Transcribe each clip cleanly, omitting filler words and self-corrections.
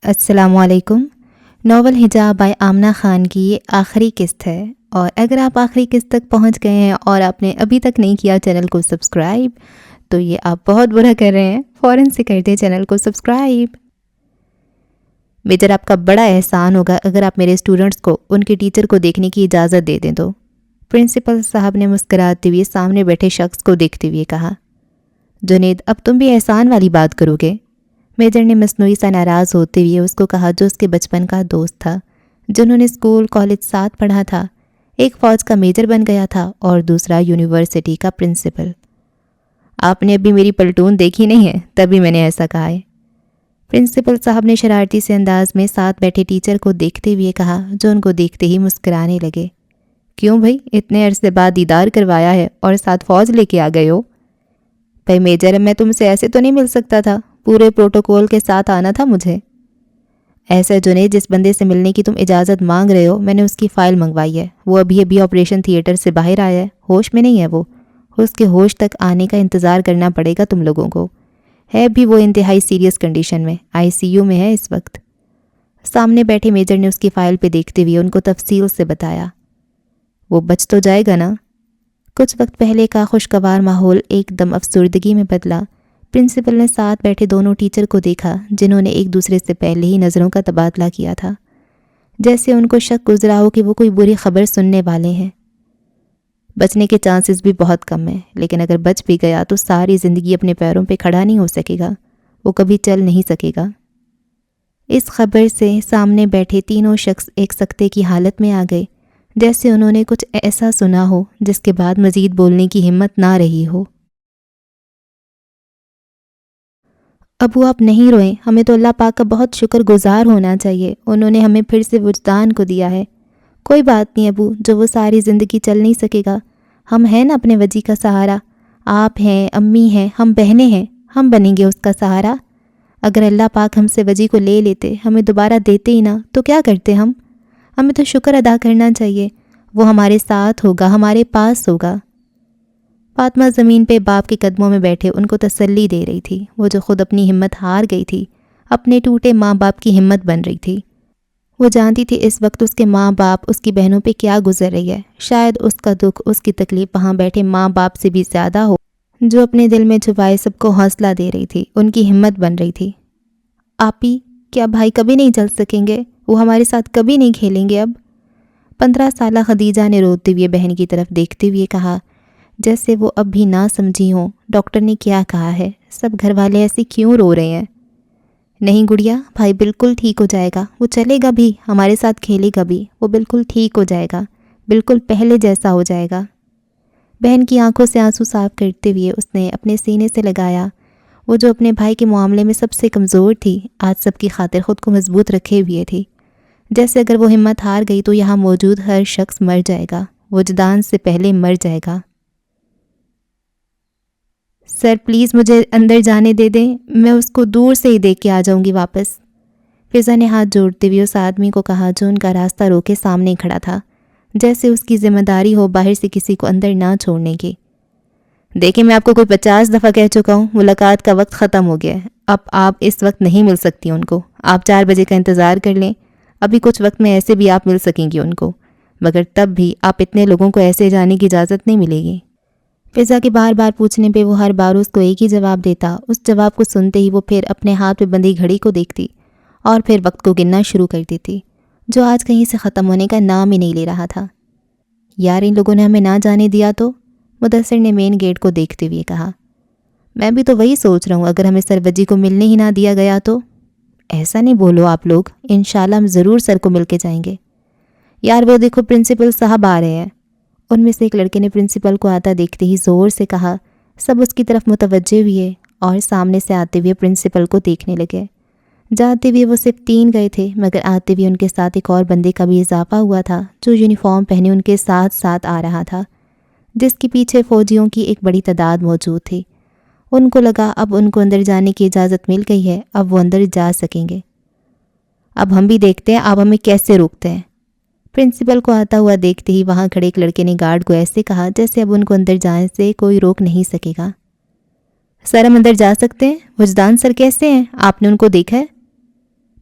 السلام علیکم۔ ناول حجاب بائی آمنہ خان کی یہ آخری قسط ہے، اور اگر آپ آخری قسط تک پہنچ گئے ہیں اور آپ نے ابھی تک نہیں کیا چینل کو سبسکرائب تو یہ آپ بہت برا کر رہے ہیں، فوراً سے کر دیں چینل کو سبسکرائب۔ میجر، آپ کا بڑا احسان ہوگا اگر آپ میرے اسٹوڈنٹس کو ان کے ٹیچر کو دیکھنے کی اجازت دے دیں تو، پرنسپل صاحب نے مسکراتے ہوئے سامنے بیٹھے شخص کو دیکھتے ہوئے کہا۔ جنید، اب تم بھی احسان والی بات کرو گے؟ میجر نے مصنوعی سا ناراض ہوتے ہوئے اس کو کہا جو اس کے بچپن کا دوست تھا، جنہوں نے اسکول کالج ساتھ پڑھا تھا۔ ایک فوج کا میجر بن گیا تھا اور دوسرا یونیورسٹی کا پرنسپل۔ آپ نے ابھی میری پلٹون دیکھی نہیں ہے، تبھی میں نے ایسا کہا ہے، پرنسپل صاحب نے شرارتی سے انداز میں ساتھ بیٹھے ٹیچر کو دیکھتے ہوئے کہا، جو ان کو دیکھتے ہی مسکرانے لگے۔ کیوں بھائی، اتنے عرصے بعد دیدار کروایا ہے اور ساتھ فوج لے کے آ گئے ہو؟ بھائی میجر، میں تم سے ایسے تو نہیں مل سکتا تھا، پورے پروٹوکول کے ساتھ آنا تھا مجھے۔ ایسا جنید، جس بندے سے ملنے کی تم اجازت مانگ رہے ہو، میں نے اس کی فائل منگوائی ہے، وہ ابھی آپریشن تھیٹر سے باہر آیا ہے، ہوش میں نہیں ہے وہ، اس کے ہوش تک آنے کا انتظار کرنا پڑے گا تم لوگوں کو، ہے بھی وہ انتہائی سیریس کنڈیشن میں، ICU میں ہے اس وقت۔ سامنے بیٹھے میجر نے اس کی فائل پہ دیکھتے ہوئے ان کو تفصیل سے بتایا۔ وہ بچ تو جائے گا نا؟ کچھ وقت پہلے کا خوشگوار ماحول ایک دم افسردگی میں بدلا۔ پرنسپل نے ساتھ بیٹھے دونوں ٹیچر کو دیکھا جنہوں نے ایک دوسرے سے پہلے ہی نظروں کا تبادلہ کیا تھا، جیسے ان کو شک گزرا ہو کہ وہ کوئی بری خبر سننے والے ہیں۔ بچنے کے چانسز بھی بہت کم ہیں، لیکن اگر بچ بھی گیا تو ساری زندگی اپنے پیروں پہ کھڑا نہیں ہو سکے گا، وہ کبھی چل نہیں سکے گا۔ اس خبر سے سامنے بیٹھے تینوں شخص ایک سکتے کی حالت میں آ گئے، جیسے انہوں نے کچھ ایسا سنا ہو جس کے بعد مزید بولنے کی ہمت نہ رہی ہو۔ ابو آپ نہیں روئیں، ہمیں تو اللہ پاک کا بہت شکر گزار ہونا چاہیے، انہوں نے ہمیں پھر سے وجدان کو دیا ہے۔ کوئی بات نہیں ابو، جو وہ ساری زندگی چل نہیں سکے گا، ہم ہیں نا اپنے وجی کا سہارا، آپ ہیں، امی ہیں، ہم بہنیں ہیں، ہم بنیں گے اس کا سہارا۔ اگر اللہ پاک ہم سے وجی کو لے لیتے، ہمیں دوبارہ دیتے ہی نہ، تو کیا کرتے ہم؟ ہمیں تو شکر ادا کرنا چاہیے، وہ ہمارے ساتھ ہوگا، ہمارے پاس ہوگا۔ فاطمہ زمین پہ باپ کے قدموں میں بیٹھے ان کو تسلی دے رہی تھی، وہ جو خود اپنی ہمت ہار گئی تھی، اپنے ٹوٹے ماں باپ کی ہمت بن رہی تھی۔ وہ جانتی تھی اس وقت اس کے ماں باپ اس کی بہنوں پہ کیا گزر رہی ہے، شاید اس کا دکھ، اس کی تکلیف وہاں بیٹھے ماں باپ سے بھی زیادہ ہو، جو اپنے دل میں چھپائے سب کو حوصلہ دے رہی تھی، ان کی ہمت بن رہی تھی۔ آپی، کیا بھائی کبھی نہیں چل سکیں گے؟ وہ ہمارے ساتھ کبھی نہیں کھیلیں گے اب؟ 15 سالہ خدیجہ نے روتے ہوئے بہن کی طرف دیکھتے ہوئے کہا، جیسے وہ اب بھی نہ سمجھی ہوں ڈاکٹر نے کیا کہا ہے، سب گھر والے ایسے کیوں رو رہے ہیں؟ نہیں گڑیا، بھائی بالکل ٹھیک ہو جائے گا، وہ چلے گا بھی، ہمارے ساتھ کھیلے گا بھی، وہ بالکل ٹھیک ہو جائے گا، بالکل پہلے جیسا ہو جائے گا۔ بہن کی آنکھوں سے آنسو صاف کرتے ہوئے اس نے اپنے سینے سے لگایا۔ وہ جو اپنے بھائی کے معاملے میں سب سے کمزور تھی، آج سب کی خاطر خود کو مضبوط رکھے ہوئے تھی، جیسے اگر وہ ہمت ہار گئی تو یہاں موجود ہر شخص مر جائے گا، وجدان سے پہلے مر جائے گا۔ سر پلیز مجھے اندر جانے دے دیں، میں اس کو دور سے ہی دیکھ کے آ جاؤں گی واپس۔ فضا نے ہاتھ جوڑتے ہوئے اس آدمی کو کہا جو ان کا راستہ روکے سامنے کھڑا تھا، جیسے اس کی ذمہ داری ہو باہر سے کسی کو اندر نہ چھوڑنے کی۔ دیکھیں، میں آپ کو کوئی 50 دفعہ کہہ چکا ہوں، ملاقات کا وقت ختم ہو گیا ہے، اب آپ اس وقت نہیں مل سکتی ان کو، آپ 4 بجے کا انتظار کر لیں، ابھی کچھ وقت میں ایسے بھی آپ مل سکیں گی ان کو، مگر تب بھی آپ اتنے لوگوں کو ایسے جانے کی اجازت نہیں ملے گی۔ فضا کے بار بار پوچھنے پہ وہ ہر بار اس کو ایک ہی جواب دیتا، اس جواب کو سنتے ہی وہ پھر اپنے ہاتھ پہ بندھی گھڑی کو دیکھتی اور پھر وقت کو گننا شروع کر دیتی، جو آج کہیں سے ختم ہونے کا نام ہی نہیں لے رہا تھا۔ یار، ان لوگوں نے ہمیں نہ جانے دیا تو؟ مدثر نے مین گیٹ کو دیکھتے ہوئے کہا۔ میں بھی تو وہی سوچ رہا ہوں، اگر ہمیں سر وجی کو ملنے ہی نہ دیا گیا تو؟ ایسا نہیں بولو آپ لوگ، انشاءاللہ ہم ضرور سر کو مل کے جائیں گے۔ یار وہ دیکھو پرنسپل صاحب آ رہے ہیں، ان میں سے ایک لڑکے نے پرنسپل کو آتا دیکھتے ہی زور سے کہا۔ سب اس کی طرف متوجہ ہوئے اور سامنے سے آتے ہوئے پرنسپل کو دیکھنے لگے۔ جاتے ہوئے وہ صرف 3 گئے تھے، مگر آتے ہوئے ان کے ساتھ ایک اور بندے کا بھی اضافہ ہوا تھا جو یونیفارم پہنے ان کے ساتھ ساتھ آ رہا تھا، جس کے پیچھے فوجیوں کی ایک بڑی تعداد موجود تھی۔ ان کو لگا اب ان کو اندر جانے کی اجازت مل گئی ہے، اب وہ اندر جا سکیں گے۔ اب ہم بھی دیکھتے ہیں آپ ہمیں کیسے روکتے ہیں۔ پرنسپل کو آتا ہوا دیکھتے ہی وہاں کھڑے ایک لڑکے نے گارڈ کو ایسے کہا جیسے اب ان کو اندر جانے سے کوئی روک نہیں سکے گا۔ سر ہم اندر جا سکتے ہیں؟ وجدان سر کیسے ہیں؟ آپ نے ان کو دیکھا ہے؟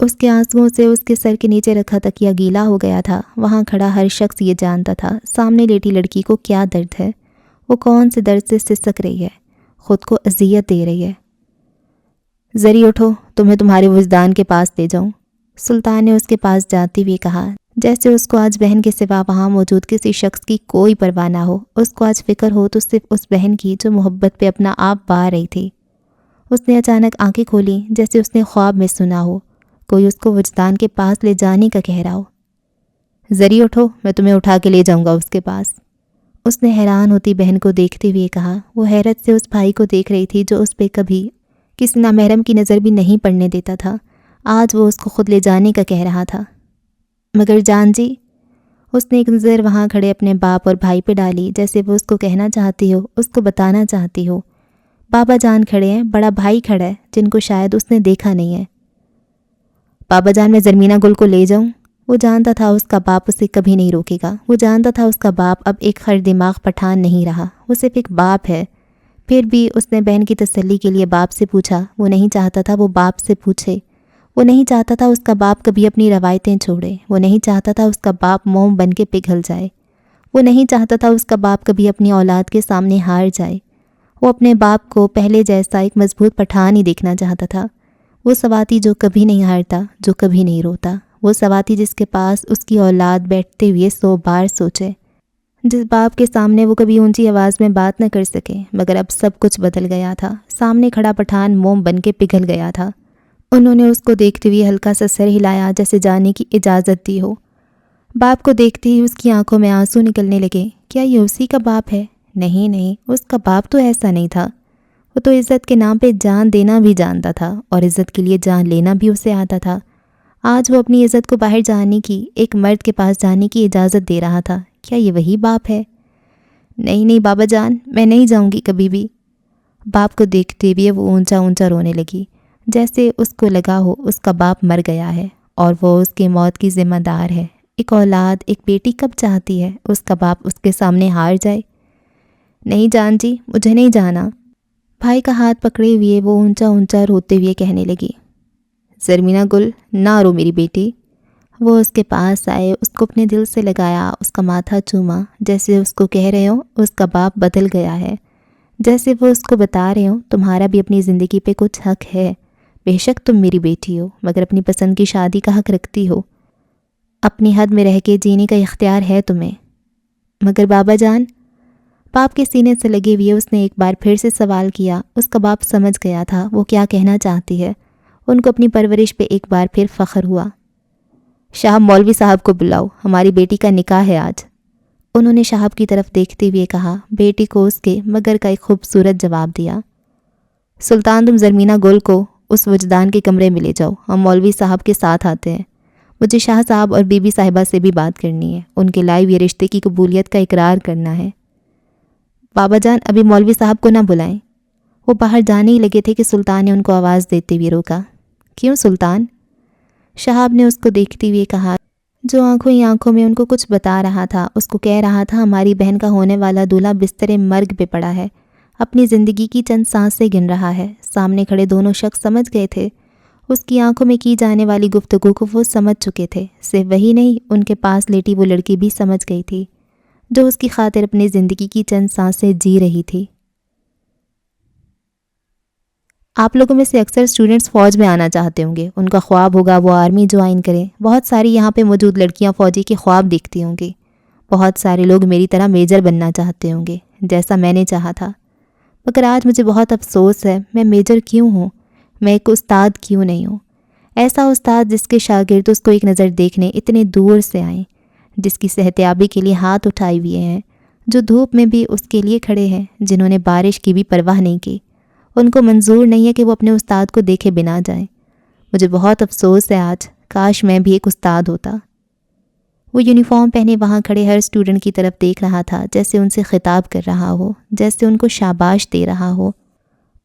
اس کے آنسوؤں سے اس کے سر کے نیچے رکھا تکیہ گیلا ہو گیا تھا۔ وہاں کھڑا ہر شخص یہ جانتا تھا سامنے لیٹی لڑکی کو کیا درد ہے، وہ کون سے درد سے سسک رہی ہے، خود کو اذیت دے رہی ہے۔ زری اٹھو، تمہیں تمہارے وجدان کے پاس لے جاؤں، سلطان نے اس کے پاس جاتے ہوئے کہا، جیسے اس کو آج بہن کے سوا وہاں موجود کسی شخص کی کوئی پرواہ نہ ہو۔ اس کو آج فکر ہو تو صرف اس بہن کی جو محبت پہ اپنا آپ بہا رہی تھی۔ اس نے اچانک آنکھیں کھولیں جیسے اس نے خواب میں سنا ہو، کوئی اس کو وجدان کے پاس لے جانے کا کہہ رہا ہو۔ زری اٹھو، میں تمہیں اٹھا کے لے جاؤں گا اس کے پاس، اس نے حیران ہوتی بہن کو دیکھتے ہوئے کہا۔ وہ حیرت سے اس بھائی کو دیکھ رہی تھی جو اس پہ کبھی کسی نامحرم کی نظر بھی نہیں پڑنے دیتا تھا، آج وہ اس کو خود لے جانے کا کہہ رہا تھا۔ مگر جان جی، اس نے ایک نظر وہاں کھڑے اپنے باپ اور بھائی پہ ڈالی، جیسے وہ اس کو کہنا چاہتی ہو، اس کو بتانا چاہتی ہو۔ بابا جان کھڑے ہیں، بڑا بھائی کھڑا ہے جن کو شاید اس نے دیکھا نہیں ہے۔ بابا جان، میں زرمینہ گل کو لے جاؤں؟ وہ جانتا تھا اس کا باپ اسے کبھی نہیں روکے گا، وہ جانتا تھا اس کا باپ اب ایک خر دماغ پٹھان نہیں رہا، وہ صرف ایک باپ ہے۔ پھر بھی اس نے بہن کی تسلی کے لیے باپ سے پوچھا۔ وہ نہیں چاہتا تھا وہ باپ سے پوچھے، وہ نہیں چاہتا تھا اس کا باپ کبھی اپنی روایتیں چھوڑے، وہ نہیں چاہتا تھا اس کا باپ موم بن کے پگھل جائے، وہ نہیں چاہتا تھا اس کا باپ کبھی اپنی اولاد کے سامنے ہار جائے۔ وہ اپنے باپ کو پہلے جیسا ایک مضبوط پٹھان ہی دیکھنا چاہتا تھا، وہ سواتی جو کبھی نہیں ہارتا، جو کبھی نہیں روتا، وہ سواتی جس کے پاس اس کی اولاد بیٹھتے ہوئے 100 بار سوچے، جس باپ کے سامنے وہ کبھی اونچی آواز میں بات نہ کر سکے۔ مگر اب سب کچھ بدل گیا تھا، سامنے کھڑا پٹھان موم بن کے پگھل گیا تھا۔ انہوں نے اس کو دیکھتے ہوئے ہلکا سا سر ہلایا جیسے جانے کی اجازت دی ہو۔ باپ کو دیکھتے ہی اس کی آنکھوں میں آنسو نکلنے لگے۔ کیا یہ اسی کا باپ ہے؟ نہیں نہیں، اس کا باپ تو ایسا نہیں تھا، وہ تو عزت کے نام پہ جان دینا بھی جانتا تھا اور عزت کے لیے جان لینا بھی اسے آتا تھا۔ آج وہ اپنی عزت کو باہر جانے کی، ایک مرد کے پاس جانے کی اجازت دے رہا تھا۔ کیا یہ وہی باپ ہے؟ نہیں نہیں بابا جان، میں نہیں جاؤں گی کبھی بھی۔ باپ کو دیکھتے ہوئے وہ اونچا اونچا رونے لگی، جیسے اس کو لگا ہو اس کا باپ مر گیا ہے اور وہ اس کے موت کی ذمہ دار ہے۔ ایک اولاد، ایک بیٹی کب چاہتی ہے اس کا باپ اس کے سامنے ہار جائے؟ نہیں جان جی، مجھے نہیں جانا۔ بھائی کا ہاتھ پکڑے ہوئے وہ اونچا اونچا روتے ہوئے کہنے لگی، زرمینہ گل، نہ رو میری بیٹی۔ وہ اس کے پاس آئے، اس کو اپنے دل سے لگایا، اس کا ماتھا چوما، جیسے اس کو کہہ رہے ہوں اس کا باپ بدل گیا ہے، جیسے وہ اس کو بتا رہے ہوں تمہارا بھی اپنی زندگی پہ کچھ حق ہے۔ بے شک تم میری بیٹی ہو، مگر اپنی پسند کی شادی کا حق رکھتی ہو، اپنی حد میں رہ کے جینے کا اختیار ہے تمہیں۔ مگر بابا جان، باپ کے سینے سے لگے ہوئے اس نے ایک بار پھر سے سوال کیا۔ اس کا باپ سمجھ گیا تھا وہ کیا کہنا چاہتی ہے، ان کو اپنی پرورش پہ ایک بار پھر فخر ہوا۔ شاہب مولوی صاحب کو بلاؤ، ہماری بیٹی کا نکاح ہے آج، انہوں نے شاہب کی طرف دیکھتے ہوئے کہا۔ بیٹی کو اس کے مگر کا ایک خوبصورت جواب دیا۔ سلطان، تم زرمینہ گل کو اس وجدان کے کمرے میں لے جاؤ، ہم مولوی صاحب کے ساتھ آتے ہیں، مجھے شاہ صاحب اور بی بی صاحبہ سے بھی بات کرنی ہے، ان کے لائے ہوئے رشتے کی قبولیت کا اقرار کرنا ہے۔ بابا جان، ابھی مولوی صاحب کو نہ بلائیں۔ وہ باہر جانے ہی لگے تھے کہ سلطان نے ان کو آواز دیتے ہوئے روکا۔ کیوں سلطان؟ شہاب نے اس کو دیکھتے ہوئے کہا، جو آنکھوں ہی آنکھوں میں ان کو کچھ بتا رہا تھا، اس کو کہہ رہا تھا ہماری بہن کا ہونے والا دولہا بستر مرگ پہ پڑا ہے، اپنی زندگی کی چند سانسیں گن رہا ہے۔ سامنے کھڑے دونوں شخص سمجھ گئے تھے، اس کی آنکھوں میں کی جانے والی گفتگو کو وہ سمجھ چکے تھے۔ صرف وہی نہیں، ان کے پاس لیٹی وہ لڑکی بھی سمجھ گئی تھی، جو اس کی خاطر اپنی زندگی کی چند سانسیں جی رہی تھی۔ آپ لوگوں میں سے اکثر اسٹوڈنٹس فوج میں آنا چاہتے ہوں گے، ان کا خواب ہوگا وہ آرمی جوائن کریں۔ بہت ساری یہاں پہ موجود لڑکیاں فوجی کے خواب دیکھتی ہوں گی، بہت سارے لوگ میری طرح میجر بننا چاہتے ہوں گے، جیسا میں نے چاہا تھا۔ مگر آج مجھے بہت افسوس ہے، میں میجر کیوں ہوں، میں ایک استاد کیوں نہیں ہوں؟ ایسا استاد جس کے شاگرد اس کو ایک نظر دیکھنے اتنے دور سے آئیں، جس کی صحتیابی کے لیے ہاتھ اٹھائے ہوئے ہیں، جو دھوپ میں بھی اس کے لیے کھڑے ہیں، جنہوں نے بارش کی بھی پرواہ نہیں کی۔ ان کو منظور نہیں ہے کہ وہ اپنے استاد کو دیکھے بنا جائیں۔ مجھے بہت افسوس ہے آج، کاش میں بھی ایک استاد ہوتا۔ وہ یونیفارم پہنے وہاں کھڑے ہر اسٹوڈنٹ کی طرف دیکھ رہا تھا، جیسے ان سے خطاب کر رہا ہو، جیسے ان کو شاباش دے رہا ہو۔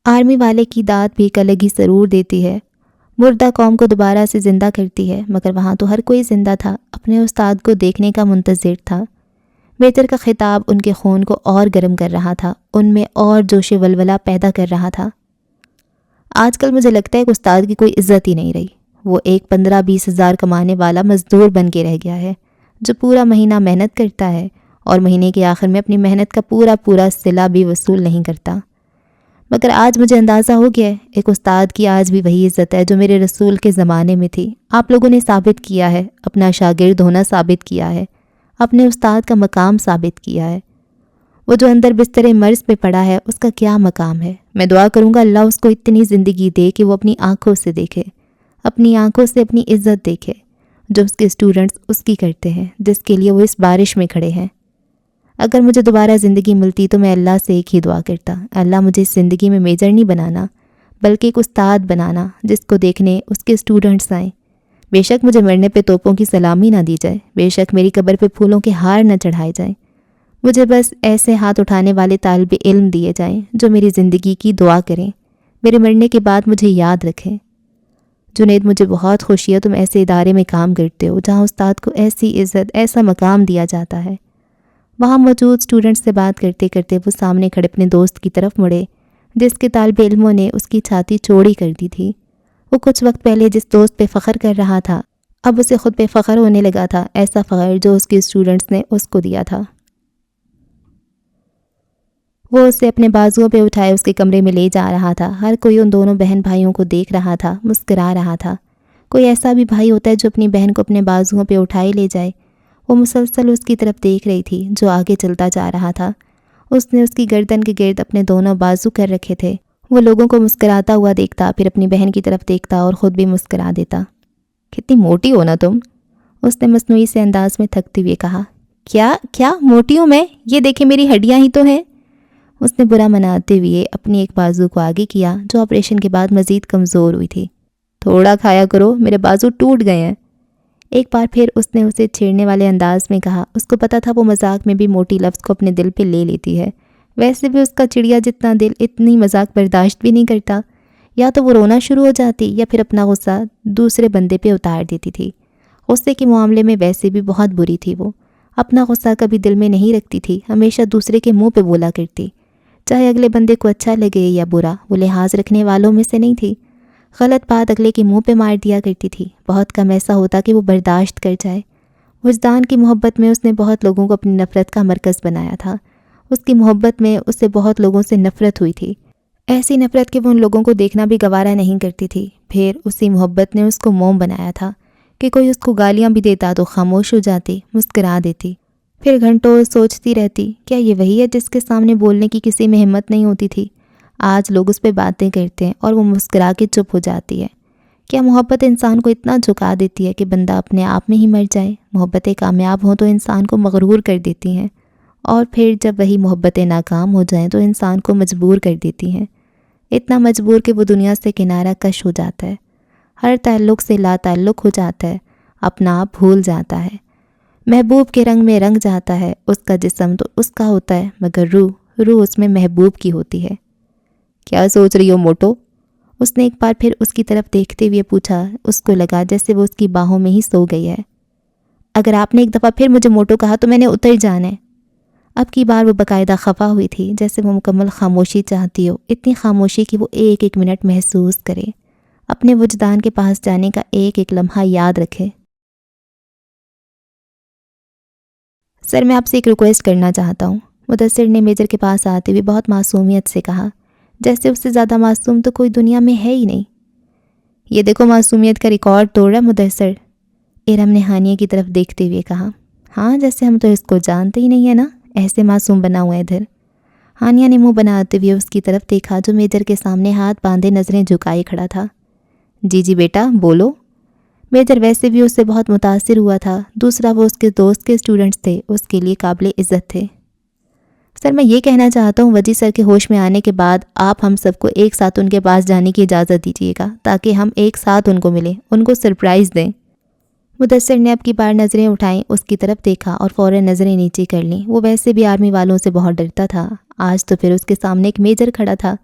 آرمی والے کی داد بھی ایک الگ ہی سرور دیتی ہے، مردہ قوم کو دوبارہ سے زندہ کرتی ہے، مگر وہاں تو ہر کوئی زندہ تھا، اپنے استاد کو دیکھنے کا منتظر تھا۔ میجر کا خطاب ان کے خون کو اور گرم کر رہا تھا، ان میں اور جوش ولولہ پیدا کر رہا تھا۔ آج کل مجھے لگتا ہے کہ استاد کی کوئی عزت ہی نہیں رہی، وہ ایک 15-20 ہزار کمانے والا مزدور بن کے رہ گیا ہے جو پورا مہینہ محنت کرتا ہے اور مہینے کے آخر میں اپنی محنت کا پورا صلہ بھی وصول نہیں کرتا۔ مگر آج مجھے اندازہ ہو گیا ہے ایک استاد کی آج بھی وہی عزت ہے جو میرے رسول کے زمانے میں تھی۔ آپ لوگوں نے ثابت کیا ہے، اپنا شاگرد ہونا ثابت کیا ہے، اپنے استاد کا مقام ثابت کیا ہے۔ وہ جو اندر بستر مرض پہ پڑا ہے اس کا کیا مقام ہے؟ میں دعا کروں گا اللہ اس کو اتنی زندگی دے کہ وہ اپنی آنکھوں سے دیکھے، اپنی آنکھوں سے اپنی عزت دیکھے جو اس کے اسٹوڈنٹس اس کی کرتے ہیں، جس کے لیے وہ اس بارش میں کھڑے ہیں۔ اگر مجھے دوبارہ زندگی ملتی تو میں اللہ سے ایک ہی دعا کرتا، اللہ مجھے اس زندگی میں میجر نہیں بنانا بلکہ ایک استاد بنانا جس کو دیکھنے اس کے اسٹوڈنٹس آئیں۔ بے شک مجھے مرنے پہ توپوں کی سلامی نہ دی جائے، بے شک میری قبر پہ پھولوں کے ہار نہ چڑھائے جائیں، مجھے بس ایسے ہاتھ اٹھانے والے طالب علم دیے جائیں جو میری زندگی کی دعا کریں، میرے مرنے کے بعد مجھے یاد رکھیں۔ جنید، مجھے بہت خوشی ہے تم ایسے ادارے میں کام کرتے ہو جہاں استاد کو ایسی عزت، ایسا مقام دیا جاتا ہے۔ وہاں موجود اسٹوڈنٹ سے بات کرتے کرتے وہ سامنے کھڑے اپنے دوست کی طرف مڑے جس کے طالب علموں نے اس کی چھاتی چوڑی کر دی تھی۔ وہ کچھ وقت پہلے جس دوست پہ فخر کر رہا تھا اب اسے خود پہ فخر ہونے لگا تھا، ایسا فخر جو اس کے اسٹوڈنٹس نے اس کو دیا تھا۔ وہ اسے اپنے بازوؤں پہ اٹھائے اس کے کمرے میں لے جا رہا تھا۔ ہر کوئی ان دونوں بہن بھائیوں کو دیکھ رہا تھا، مسکرا رہا تھا۔ کوئی ایسا بھی بھائی ہوتا ہے جو اپنی بہن کو اپنے بازوؤں پہ اٹھائے لے جائے۔ وہ مسلسل اس کی طرف دیکھ رہی تھی جو آگے چلتا جا رہا تھا۔ اس نے اس کی گردن کے گرد اپنے دونوں بازو کر رکھے تھے۔ وہ لوگوں کو مسکراتا ہوا دیکھتا، پھر اپنی بہن کی طرف دیکھتا اور خود بھی مسکرا دیتا۔ کتنی موٹی ہو نا تم، اس نے مصنوعی سے انداز میں تھکتے ہوئے کہا۔ کیا موٹی ہوں میں؟ یہ دیکھیں میری ہڈیاں ہی تو ہیں۔ اس نے برا مناتے ہوئے اپنی ایک بازو کو آگے کیا جو آپریشن کے بعد مزید کمزور ہوئی تھی۔ تھوڑا کھایا کرو، میرے بازو ٹوٹ گئے ہیں۔ ایک بار پھر اس نے اسے چھیڑنے والے انداز میں کہا۔ اس کو پتا تھا وہ مذاق میں بھی موٹی لفظ کو اپنے دل پہ لے لیتی ہے، ویسے بھی اس کا چڑیا جتنا دل اتنی مذاق برداشت بھی نہیں کرتا۔ یا تو وہ رونا شروع ہو جاتی یا پھر اپنا غصہ دوسرے بندے پہ اتار دیتی تھی۔ غصے کے معاملے میں ویسے بھی بہت بری تھی، وہ اپنا غصہ کبھی دل میں نہیں رکھتی تھی، ہمیشہ دوسرے کے منہ پہ بولا کرتی، چاہے اگلے بندے کو اچھا لگے یا برا۔ وہ لحاظ رکھنے والوں میں سے نہیں تھی، غلط بات اگلے کے منہ پہ مار دیا کرتی تھی۔ بہت کم ایسا ہوتا کہ وہ برداشت کر جائے۔ وجدان کی محبت میں اس نے بہت لوگوں کو اپنی نفرت کا مرکز بنایا تھا۔ اس کی محبت میں اسے بہت لوگوں سے نفرت ہوئی تھی، ایسی نفرت کہ وہ ان لوگوں کو دیکھنا بھی گوارا نہیں کرتی تھی۔ پھر اسی محبت نے اس کو موم بنایا تھا کہ کوئی اس کو گالیاں بھی دیتا تو خاموش ہو جاتی، مسکرا دیتی۔ پھر گھنٹوں سوچتی رہتی، کیا یہ وہی ہے جس کے سامنے بولنے کی کسی میں ہمت نہیں ہوتی تھی؟ آج لوگ اس پہ باتیں کرتے ہیں اور وہ مسکرا کے چپ ہو جاتی ہے۔ کیا محبت انسان کو اتنا جھکا دیتی ہے کہ بندہ اپنے آپ میں ہی مر جائے؟ محبتیں کامیاب ہوں تو انسان کو مغرور کر دیتی ہیں، اور پھر جب وہی محبتیں ناکام ہو جائیں تو انسان کو مجبور کر دیتی ہیں، اتنا مجبور کہ وہ دنیا سے کنارہ کش ہو جاتا ہے، ہر تعلق سے لا تعلق ہو جاتا ہے، اپنا آپ بھول جاتا ہے، محبوب کے رنگ میں رنگ جاتا ہے۔ اس کا جسم تو اس کا ہوتا ہے مگر روح اس میں محبوب کی ہوتی ہے۔ کیا سوچ رہی ہو موٹو؟ اس نے ایک بار پھر اس کی طرف دیکھتے ہوئے پوچھا۔ اس کو لگا جیسے وہ اس کی باہوں میں ہی سو گئی ہے۔ اگر آپ نے ایک دفعہ پھر مجھے موٹو کہا تو میں نے اتر جانا ہے۔ اب کی بار وہ باقاعدہ خفا ہوئی تھی، جیسے وہ مکمل خاموشی چاہتی ہو، اتنی خاموشی کہ وہ ایک ایک منٹ محسوس کرے، اپنے وجدان کے پاس جانے کا ایک ایک لمحہ یاد رکھے۔ سر، میں آپ سے ایک ریکویسٹ کرنا چاہتا ہوں، مدثر نے میجر کے پاس آتے ہوئے بہت معصومیت سے کہا، جیسے اس سے زیادہ معصوم تو کوئی دنیا میں ہے ہی نہیں۔ یہ دیکھو معصومیت کا ریکارڈ توڑ رہا مدثر، ارم نے ہانیہ کی طرف دیکھتے ہوئے کہا۔ ہاں، جیسے ہم تو اس کو جانتے ہی نہیں ہے نا، ایسے معصوم بنا ہوا ہے ادھر۔ ہانیہ نے منہ بناتے ہوئے اس کی طرف دیکھا جو میجر کے سامنے ہاتھ باندھے نظریں جھکائے کھڑا تھا۔ جی بیٹا بولو۔ میجر ویسے بھی اس سے بہت متاثر ہوا تھا، دوسرا وہ اس کے دوست کے اسٹوڈنٹس تھے، اس کے لیے قابل عزت تھے۔ سر، میں یہ کہنا چاہتا ہوں وجی سر کے ہوش میں آنے کے بعد آپ ہم سب کو ایک ساتھ ان کے پاس جانے کی اجازت دیجیے گا تاکہ ہم ایک ساتھ ان کو ملیں، ان کو سرپرائز دیں۔ مدثر نے اب کی بار نظریں اٹھائیں، اس کی طرف دیکھا اور فوراً نظریں نیچے کر لیں۔ وہ ویسے بھی آرمی والوں سے بہت ڈرتا تھا، آج تو پھر اس کے سامنے ایک میجر کھڑا تھا۔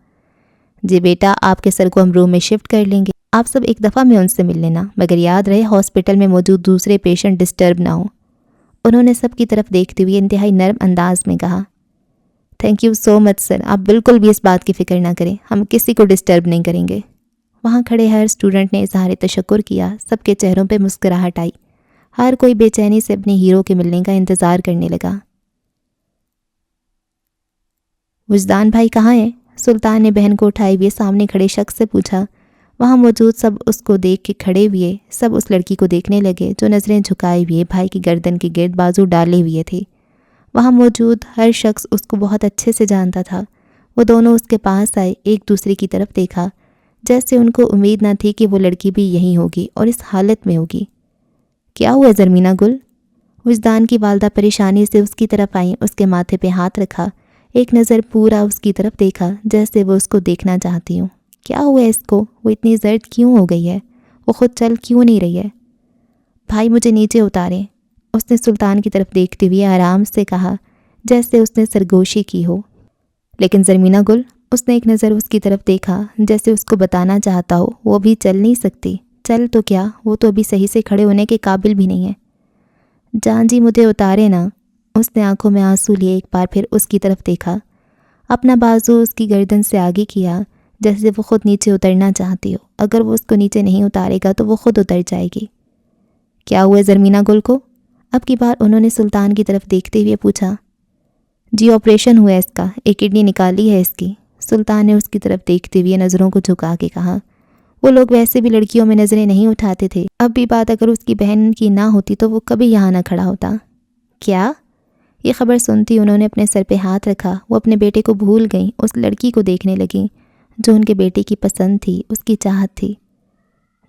جی بیٹا، آپ کے سر کو ہم روم میں شفٹ کر لیں گے، آپ سب ایک دفعہ میں ان سے مل لینا، مگر یاد رہے ہاسپٹل میں موجود دوسرے پیشنٹ ڈسٹرب نہ ہوں۔ انہوں نے سب کی طرف دیکھتے ہوئے انتہائی نرم انداز میں کہا۔ تھینک یو سو مچ سر، آپ بالکل بھی اس بات کی فکر نہ کریں، ہم کسی کو ڈسٹرب نہیں کریں گے۔ وہاں کھڑے ہر اسٹوڈنٹ نے اظہار تشکر کیا، سب کے چہروں پہ مسکراہٹ آئی، ہر کوئی بے چینی سے اپنے ہیرو کے ملنے کا انتظار کرنے لگا۔ وجدان بھائی کہاں ہیں؟ سلطان نے بہن کو اٹھائے ہوئے سامنے کھڑے شخص سے پوچھا۔ وہاں موجود سب اس کو دیکھ کے کھڑے ہوئے، سب اس لڑکی کو دیکھنے لگے جو نظریں جھکائے ہوئے بھائی کی گردن کے گرد بازو ڈالے ہوئے تھی۔ وہاں موجود ہر شخص اس کو بہت اچھے سے جانتا تھا۔ وہ دونوں اس کے پاس آئے، ایک دوسرے کی طرف دیکھا، جیسے ان کو امید نہ تھی کہ وہ لڑکی بھی یہیں ہوگی اور اس حالت میں ہوگی۔ کیا ہوا زرمینہ گل؟ وجدان کی والدہ پریشانی سے اس کی طرف آئیں، اس کے ماتھے پہ ہاتھ رکھا، ایک نظر پورا اس کی طرف دیکھا جیسے وہ اس کو دیکھنا چاہتی ہوں۔ کیا ہوا اس کو؟ وہ اتنی زرد کیوں ہو گئی ہے؟ وہ خود چل کیوں نہیں رہی ہے؟ بھائی مجھے نیچے اتاریں، اس نے سلطان کی طرف دیکھتے ہوئے آرام سے کہا، جیسے اس نے سرگوشی کی ہو۔ لیکن زرمینہ گل، اس نے ایک نظر اس کی طرف دیکھا جیسے اس کو بتانا چاہتا ہو وہ بھی چل نہیں سکتی۔ چل تو کیا، وہ تو ابھی صحیح سے کھڑے ہونے کے قابل بھی نہیں ہے۔ جان جی مجھے اتارے نا، اس نے آنکھوں میں آنسو لیے ایک بار پھر اس کی طرف دیکھا، اپنا بازو اس کی گردن سے آگے کیا جیسے وہ خود نیچے اترنا چاہتی ہو۔ اگر وہ اس کو نیچے نہیں اتارے گا تو وہ خود اتر جائے گی۔ کیا ہوا زرمینہ گل کو؟ اب کی بار انہوں نے سلطان کی طرف دیکھتے ہوئے پوچھا۔ جی آپریشن ہوا ہے اس کا، ایک کڈنی نکالی ہے اس کی، سلطان نے اس کی طرف دیکھتے ہوئے نظروں کو جھکا کے کہا۔ وہ لوگ ویسے بھی لڑکیوں میں نظریں نہیں اٹھاتے تھے، اب بھی بات اگر اس کی بہن کی نہ ہوتی تو وہ کبھی یہاں نہ کھڑا ہوتا۔ کیا؟ یہ خبر سنتی انہوں نے اپنے سر پہ ہاتھ رکھا، وہ اپنے بیٹے کو بھول گئیں، اس لڑکی کو دیکھنے لگیں جو ان کے بیٹے کی پسند تھی، اس کی چاہت تھی۔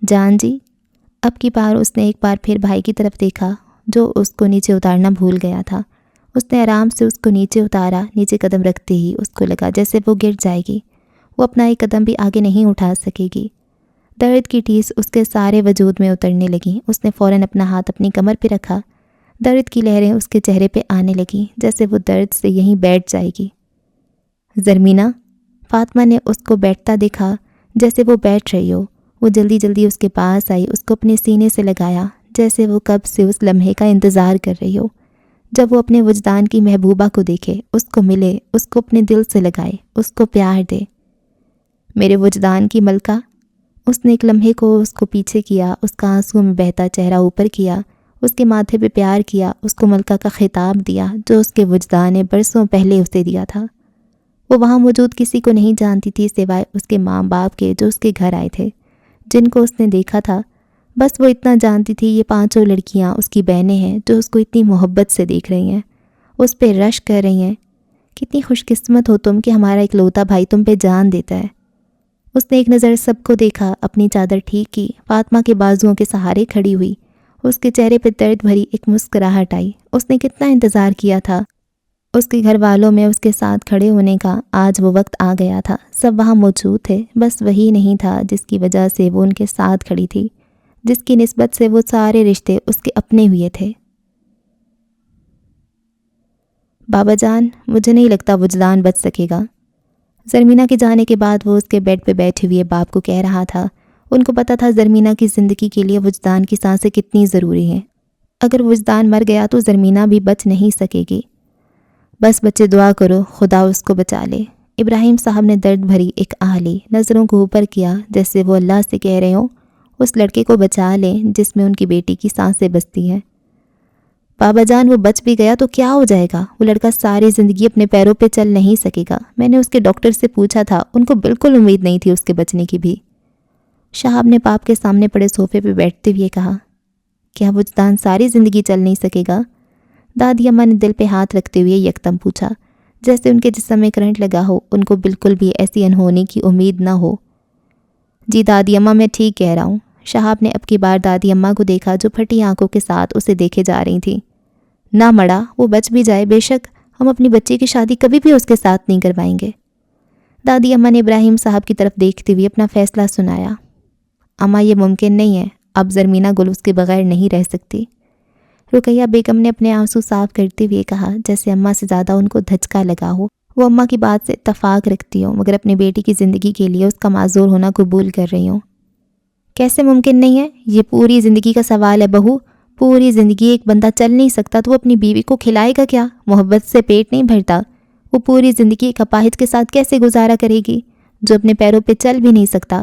جان جی، اب کی بار اس نے ایک بار پھر بھائی کی طرف دیکھا جو اس کو نیچے اتارنا بھول گیا تھا۔ اس نے آرام سے اس کو نیچے اتارا، نیچے قدم رکھتے ہی اس کو لگا جیسے وہ گر جائے گی، وہ اپنا ایک قدم بھی آگے نہیں اٹھا سکے گی۔ درد کی ٹیس اس کے سارے وجود میں اترنے لگیں، اس نے فوراً اپنا ہاتھ اپنی کمر پہ رکھا، درد کی لہریں اس کے چہرے پہ آنے لگیں جیسے وہ درد سے یہیں بیٹھ جائے گی۔ زرمینہ، فاطمہ نے اس کو بیٹھتا دیکھا جیسے وہ بیٹھ رہی ہو، وہ جلدی جلدی اس کے پاس آئی، اس کو اپنے سینے سے لگایا جیسے وہ کب سے اس لمحے کا انتظار کر رہی ہو جب وہ اپنے وجدان کی محبوبہ کو دیکھے، اس کو ملے، اس کو اپنے دل سے لگائے، اس کو پیار دے۔ میرے وجدان کی ملکہ، اس نے ایک لمحے کو اس کو پیچھے کیا، اس کا آنسو میں بہتا چہرہ اوپر کیا، اس کے ماتھے پہ پیار کیا، اس کو ملکہ کا خطاب دیا جو اس کے وجدان نے برسوں پہلے اسے دیا تھا۔ وہ وہاں موجود کسی کو نہیں جانتی تھی سوائے اس کے ماں باپ کے جو اس کے گھر آئے تھے، جن کو اس نے دیکھا تھا۔ بس وہ اتنا جانتی تھی یہ پانچوں لڑکیاں اس کی بہنیں ہیں جو اس کو اتنی محبت سے دیکھ رہی ہیں، اس پہ رشک کر رہی ہیں۔ کتنی خوش قسمت ہو تم کہ ہمارا اکلوتا بھائی تم پہ جان دیتا ہے۔ اس نے ایک نظر سب کو دیکھا، اپنی چادر ٹھیک کی، فاطمہ کے بازوؤں کے سہارے کھڑی ہوئی، اس کے چہرے پہ درد بھری ایک مسکراہٹ آئی۔ اس نے کتنا انتظار کیا تھا اس کے گھر والوں میں اس کے ساتھ کھڑے ہونے کا، آج وہ وقت آ گیا تھا۔ سب وہاں موجود تھے، بس وہی نہیں تھا جس کی وجہ سے وہ ان کے ساتھ کھڑی تھی، جس کی نسبت سے وہ سارے رشتے اس کے اپنے ہوئے تھے۔ بابا جان، مجھے نہیں لگتا وجدان بچ سکے گا، زرمینہ کے جانے کے بعد وہ اس کے بیڈ پہ بیٹھے ہوئے باپ کو کہہ رہا تھا۔ ان کو پتہ تھا زرمینہ کی زندگی کے لیے وجدان کی سانسیں کتنی ضروری ہیں۔ اگر وجدان مر گیا تو زرمینہ بھی بچ نہیں سکے گی۔ بس بچے دعا کرو خدا اس کو بچا لے۔ ابراہیم صاحب نے درد بھری ایک آہ لی، نظروں کو اوپر کیا جیسے وہ اللہ سے کہہ رہے ہوں اس لڑکے کو بچا لیں جس میں ان کی بیٹی کی سانسیں بستی ہیں۔ بابا جان، وہ بچ بھی گیا تو کیا ہو جائے گا؟ وہ لڑکا ساری زندگی اپنے پیروں پہ چل نہیں سکے گا۔ میں نے اس کے ڈاکٹر سے پوچھا تھا، ان کو بالکل امید نہیں تھی اس کے بچنے کی بھی۔ شہاب نے باپ کے سامنے پڑے صوفے پہ بیٹھتے ہوئے کہا، کیا وجدان ساری زندگی چل نہیں سکے گا؟ دادی اماں نے دل پہ ہاتھ رکھتے ہوئے یکدم پوچھا، جیسے ان کے جسم میں کرنٹ لگا ہو، ان کو بالکل بھی ایسی انہونی کی امید نہ ہو۔ جی دادی اماں، میں ٹھیک کہہ رہا ہوں۔ شہاب نے اب کی بار دادی اماں کو دیکھا جو پھٹی آنکھوں کے ساتھ اسے دیکھے جا رہی تھیں۔ نہ مڑا، وہ بچ بھی جائے بے شک ہم اپنی بچی کی شادی کبھی بھی اس کے ساتھ نہیں کروائیں گے۔ دادی اماں نے ابراہیم صاحب کی طرف دیکھتے ہوئے اپنا فیصلہ سنایا۔ اماں، یہ ممکن نہیں ہے، اب زرمینہ گل اس کے بغیر نہیں رہ سکتی۔ رقیہ بیگم نے اپنے آنسو صاف کرتے ہوئے کہا جیسے اماں سے زیادہ ان کو دھچکا لگا ہو۔ وہ اماں کی بات سے اتفاق رکھتی ہوں مگر اپنی بیٹی کی زندگی کے لیے اس کا معذور ہونا قبول کر رہی ہوں۔ کیسے ممکن نہیں ہے؟ یہ پوری زندگی کا سوال ہے بہو۔ پوری زندگی ایک بندہ چل نہیں سکتا تو وہ اپنی بیوی کو کھلائے گا کیا؟ محبت سے پیٹ نہیں بھرتا۔ وہ پوری زندگی ایک اپاہج کے ساتھ کیسے گزارا کرے گی جو اپنے پیروں پہ چل بھی نہیں سکتا؟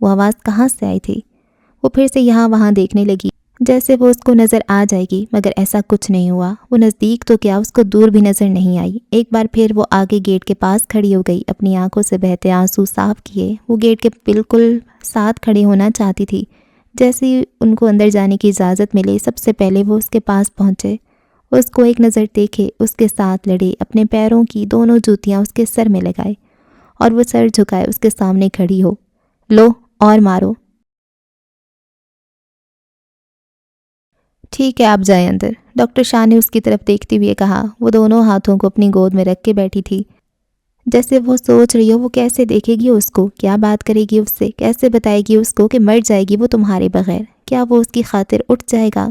وہ آواز کہاں سے آئی تھی؟ وہ پھر سے یہاں وہاں دیکھنے لگی جیسے وہ اس کو نظر آ جائے گی، مگر ایسا کچھ نہیں ہوا۔ وہ نزدیک تو کیا، اس کو دور بھی نظر نہیں آئی۔ ایک بار پھر وہ آگے گیٹ کے پاس کھڑی ہو گئی، اپنی آنکھوں سے بہتے آنسو صاف کیے۔ وہ گیٹ کے بالکل ساتھ کھڑی ہونا چاہتی تھی۔ جیسے ہی ان کو اندر جانے کی اجازت ملی، سب سے پہلے وہ اس کے پاس پہنچے، اس کو ایک نظر دیکھے، اس کے ساتھ لڑے، اپنے پیروں کی دونوں جوتیاں اس کے سر میں لگائے اور وہ سر جھکائے اس کے سامنے کھڑی ہو۔ لو اور مارو۔ ٹھیک ہے، آپ جائیں اندر، ڈاکٹر شاہ نے اس کی طرف دیکھتے ہوئے کہا۔ وہ دونوں ہاتھوں کو اپنی گود میں رکھ کے بیٹھی تھی، جیسے وہ سوچ رہی ہو وہ کیسے دیکھے گی اس کو، کیا بات کرے گی اس سے، کیسے بتائے گی اس کو کہ مر جائے گی وہ تمہارے بغیر۔ کیا وہ اس کی خاطر اٹھ جائے گا؟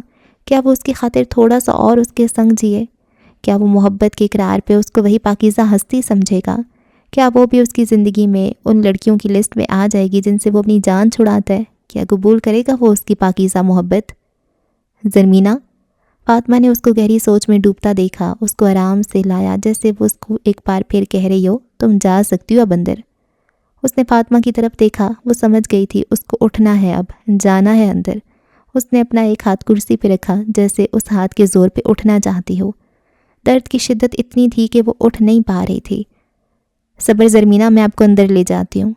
کیا وہ اس کی خاطر تھوڑا سا اور اس کے سنگ جیے؟ کیا وہ محبت کے اقرار پہ اس کو وہی پاکیزہ ہستی سمجھے گا؟ کیا وہ بھی اس کی زندگی میں ان لڑکیوں کی لسٹ میں آ جائے گی جن سے وہ اپنی جان چھڑاتا ہے؟ کیا قبول کرے گا وہ اس کی پاکیزہ محبت؟ زرمینہ، فاطمہ نے اس کو گہری سوچ میں ڈوبتا دیکھا، اس کو آرام سے لایا جیسے وہ اس کو ایک بار پھر کہہ رہی ہو تم جا سکتی ہو اب اندر۔ اس نے فاطمہ کی طرف دیکھا، وہ سمجھ گئی تھی اس کو اٹھنا ہے، اب جانا ہے اندر۔ اس نے اپنا ایک ہاتھ کرسی پہ رکھا جیسے اس ہاتھ کے زور پہ اٹھنا چاہتی ہو۔ درد کی شدت اتنی تھی کہ وہ اٹھ نہیں پا رہی تھی۔ صبر زرمینہ، میں آپ کو اندر لے جاتی ہوں۔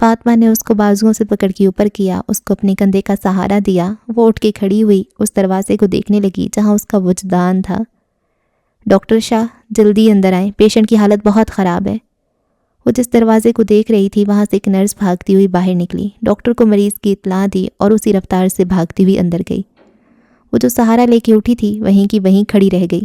فاطمہ نے اس کو بازوؤں سے پکڑ کے اوپر کیا، اس کو اپنے کندھے کا سہارا دیا۔ وہ اٹھ کے کھڑی ہوئی، اس دروازے کو دیکھنے لگی جہاں اس کا وجدان تھا۔ ڈاکٹر شاہ، جلدی اندر آئیں، پیشنٹ کی حالت بہت خراب ہے۔ وہ جس دروازے کو دیکھ رہی تھی وہاں سے ایک نرس بھاگتی ہوئی باہر نکلی، ڈاکٹر کو مریض کی اطلاع دی اور اسی رفتار سے بھاگتی ہوئی اندر گئی۔ وہ جو سہارا لے کے اٹھی تھی وہیں کی وہیں کھڑی رہ گئی۔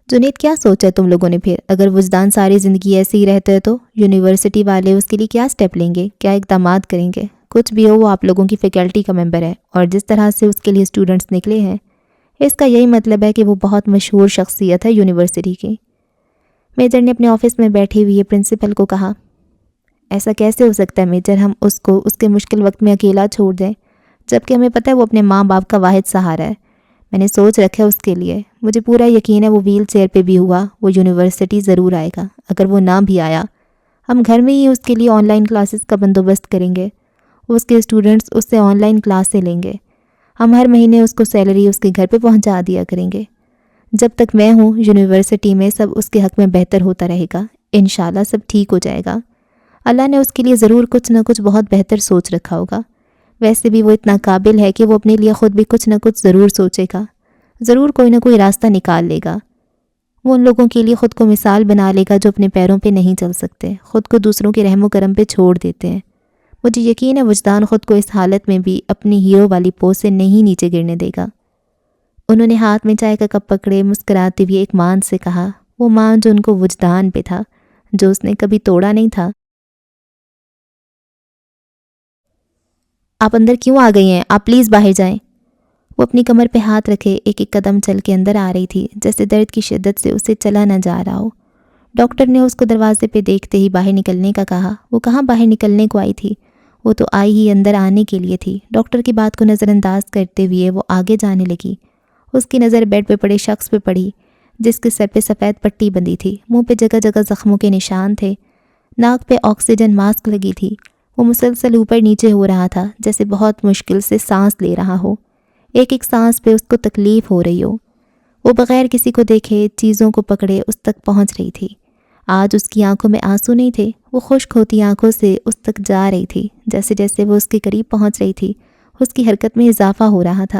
جنید، کیا سوچا تم لوگوں نے پھر؟ اگر وجدان ساری زندگی ایسے ہی رہتا ہے تو یونیورسٹی والے اس کے لیے کیا سٹیپ لیں گے، کیا اقدامات کریں گے؟ کچھ بھی ہو، وہ آپ لوگوں کی فیکلٹی کا ممبر ہے، اور جس طرح سے اس کے لیے اسٹوڈنٹس نکلے ہیں اس کا یہی مطلب ہے کہ وہ بہت مشہور شخصیت ہے یونیورسٹی کی۔ میجر نے اپنے آفس میں بیٹھے ہوئے پرنسپل کو کہا، ایسا کیسے ہو سکتا ہے میجر، ہم اس کو اس کے مشکل وقت میں اکیلا چھوڑ دیں، جبکہ ہمیں پتہ ہے وہ اپنے ماں باپ کا واحد سہارا ہے۔ میں نے سوچ رکھا ہے اس کے لیے، مجھے پورا یقین ہے وہ ویل چیئر پہ بھی ہوا وہ یونیورسٹی ضرور آئے گا۔ اگر وہ نہ بھی آیا، ہم گھر میں ہی اس کے لیے آن لائن کلاسز کا بندوبست کریں گے، اس کے اسٹوڈنٹس اس سے آن لائن کلاسیں لیں گے، ہم ہر مہینے اس کو سیلری اس کے گھر پہ پہنچا دیا کریں گے۔ جب تک میں ہوں یونیورسٹی میں سب اس کے حق میں بہتر ہوتا رہے گا، انشاءاللہ سب ٹھیک ہو جائے گا۔ اللہ نے اس کے لیے ضرور کچھ نہ کچھ بہت بہتر سوچ رکھا ہوگا۔ ویسے بھی وہ اتنا قابل ہے کہ وہ اپنے لیے خود بھی کچھ نہ کچھ ضرور سوچے گا، ضرور کوئی نہ کوئی راستہ نکال لے گا۔ وہ ان لوگوں کے لیے خود کو مثال بنا لے گا جو اپنے پیروں پہ نہیں چل سکتے، خود کو دوسروں کے رحم و کرم پہ چھوڑ دیتے ہیں۔ مجھے یقین ہے وجدان خود کو اس حالت میں بھی اپنی ہیرو والی پوز سے نہیں نیچے گرنے دے گا۔ انہوں نے ہاتھ میں چائے کا کپ پکڑے مسکراتے ہوئے ایک مان سے کہا، وہ مان جو ان کو وجدان پہ تھا، جو اس نے کبھی توڑا نہیں تھا۔ آپ اندر کیوں آ گئی ہیں؟ آپ پلیز باہر جائیں۔ وہ اپنی کمر پہ ہاتھ رکھے ایک ایک قدم چل کے اندر آ رہی تھی، جیسے درد کی شدت سے اسے چلا نہ جا رہا ہو۔ ڈاکٹر نے اس کو دروازے پہ دیکھتے ہی باہر نکلنے کا کہا۔ وہ کہاں باہر نکلنے کو آئی تھی، وہ تو آئی ہی اندر آنے کے لیے تھی۔ ڈاکٹر کی بات کو نظر انداز کرتے ہوئے وہ آگے جانے لگی۔ اس کی نظر بیڈ پہ پڑے شخص پہ پڑی جس کے سر پہ سفید پٹی بندھی تھی، منہ پہ جگہ جگہ زخموں کے نشان تھے، ناک پہ آکسیجن ماسک لگی تھی۔ وہ مسلسل اوپر نیچے ہو رہا تھا جیسے بہت مشکل سے سانس لے رہا ہو، ایک ایک سانس پہ اس کو تکلیف ہو رہی ہو۔ وہ بغیر کسی کو دیکھے چیزوں کو پکڑے اس تک پہنچ رہی تھی۔ آج اس کی آنکھوں میں آنسو نہیں تھے، وہ خشک ہوتی آنکھوں سے اس تک جا رہی تھی۔ جیسے جیسے وہ اس کے قریب پہنچ رہی تھی اس کی حرکت میں اضافہ ہو رہا تھا،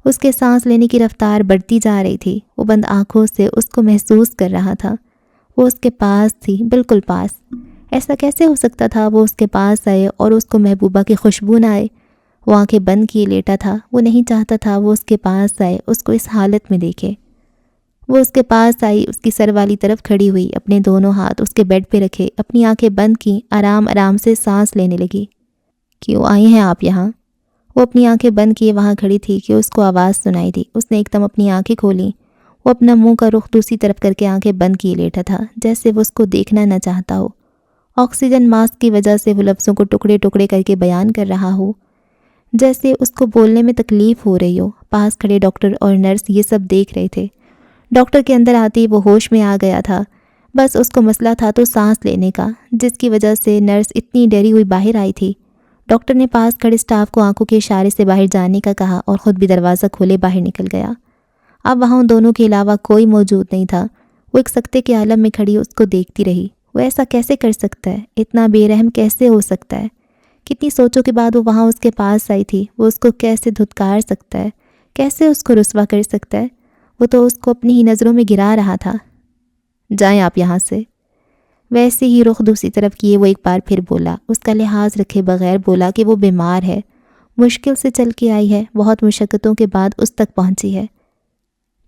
اس کے سانس لینے کی رفتار بڑھتی جا رہی تھی۔ وہ بند آنکھوں سے اس کو محسوس کر رہا تھا، وہ اس کے پاس تھی، بالکل پاس۔ ایسا کیسے ہو سکتا تھا وہ اس کے پاس آئے اور اس کو محبوبہ کی خوشبو نہ آئے؟ وہ آنکھیں بند کیے لیٹا تھا، وہ نہیں چاہتا تھا وہ اس کے پاس آئے، اس کو اس حالت میں دیکھے۔ وہ اس کے پاس آئی، اس کی سر والی طرف کھڑی ہوئی، اپنے دونوں ہاتھ اس کے بیڈ پہ رکھے، اپنی آنکھیں بند کی، آرام آرام سے سانس لینے لگی۔ کیوں آئی ہیں آپ یہاں؟ وہ اپنی آنکھیں بند کیے وہاں کھڑی تھی کہ اس کو آواز سنائی دی۔ اس نے ایک دم اپنی آنکھیں کھولیں، وہ اپنا منہ کا رخ دوسری طرف کر کے آنکھیں بند کیے لیٹا تھا جیسے وہ اس کو دیکھنا نہ چاہتا ہو۔ آکسیجن ماسک کی وجہ سے وہ لفظوں کو ٹکڑے ٹکڑے کر کے بیان کر رہا ہو، جیسے اس کو بولنے میں تکلیف ہو رہی ہو۔ پاس کھڑے ڈاکٹر اور نرس یہ سب دیکھ رہے تھے۔ ڈاکٹر کے اندر آتے ہی وہ ہوش میں آ گیا تھا، بس اس کو مسئلہ تھا تو سانس لینے کا، جس کی وجہ سے نرس اتنی ڈری ہوئی باہر آئی تھی۔ ڈاکٹر نے پاس کھڑے اسٹاف کو آنکھوں کے اشارے سے باہر جانے کا کہا اور خود بھی دروازہ کھولے باہر نکل گیا۔ اب وہاں ان دونوں کے علاوہ کوئی موجود نہیں تھا۔ وہ ایک سکتے کے عالم میں کھڑی اس کو دیکھتی رہی۔ وہ ایسا کیسے کر سکتا ہے؟ اتنا بے رحم کیسے ہو سکتا ہے؟ کتنی سوچوں کے بعد وہ وہاں اس کے پاس آئی تھی۔ وہ اس کو کیسے دھتکار سکتا ہے؟ کیسے اس کو رسوا کر سکتا ہے؟ وہ تو اس کو اپنی ہی نظروں میں گرا رہا تھا۔ جائیں آپ یہاں سے۔ ویسے ہی رخ دوسری طرف کیے وہ ایک بار پھر بولا، اس کا لحاظ رکھے بغیر بولا کہ وہ بیمار ہے، مشکل سے چل کے آئی ہے، بہت مشقتوں کے بعد اس تک پہنچی ہے۔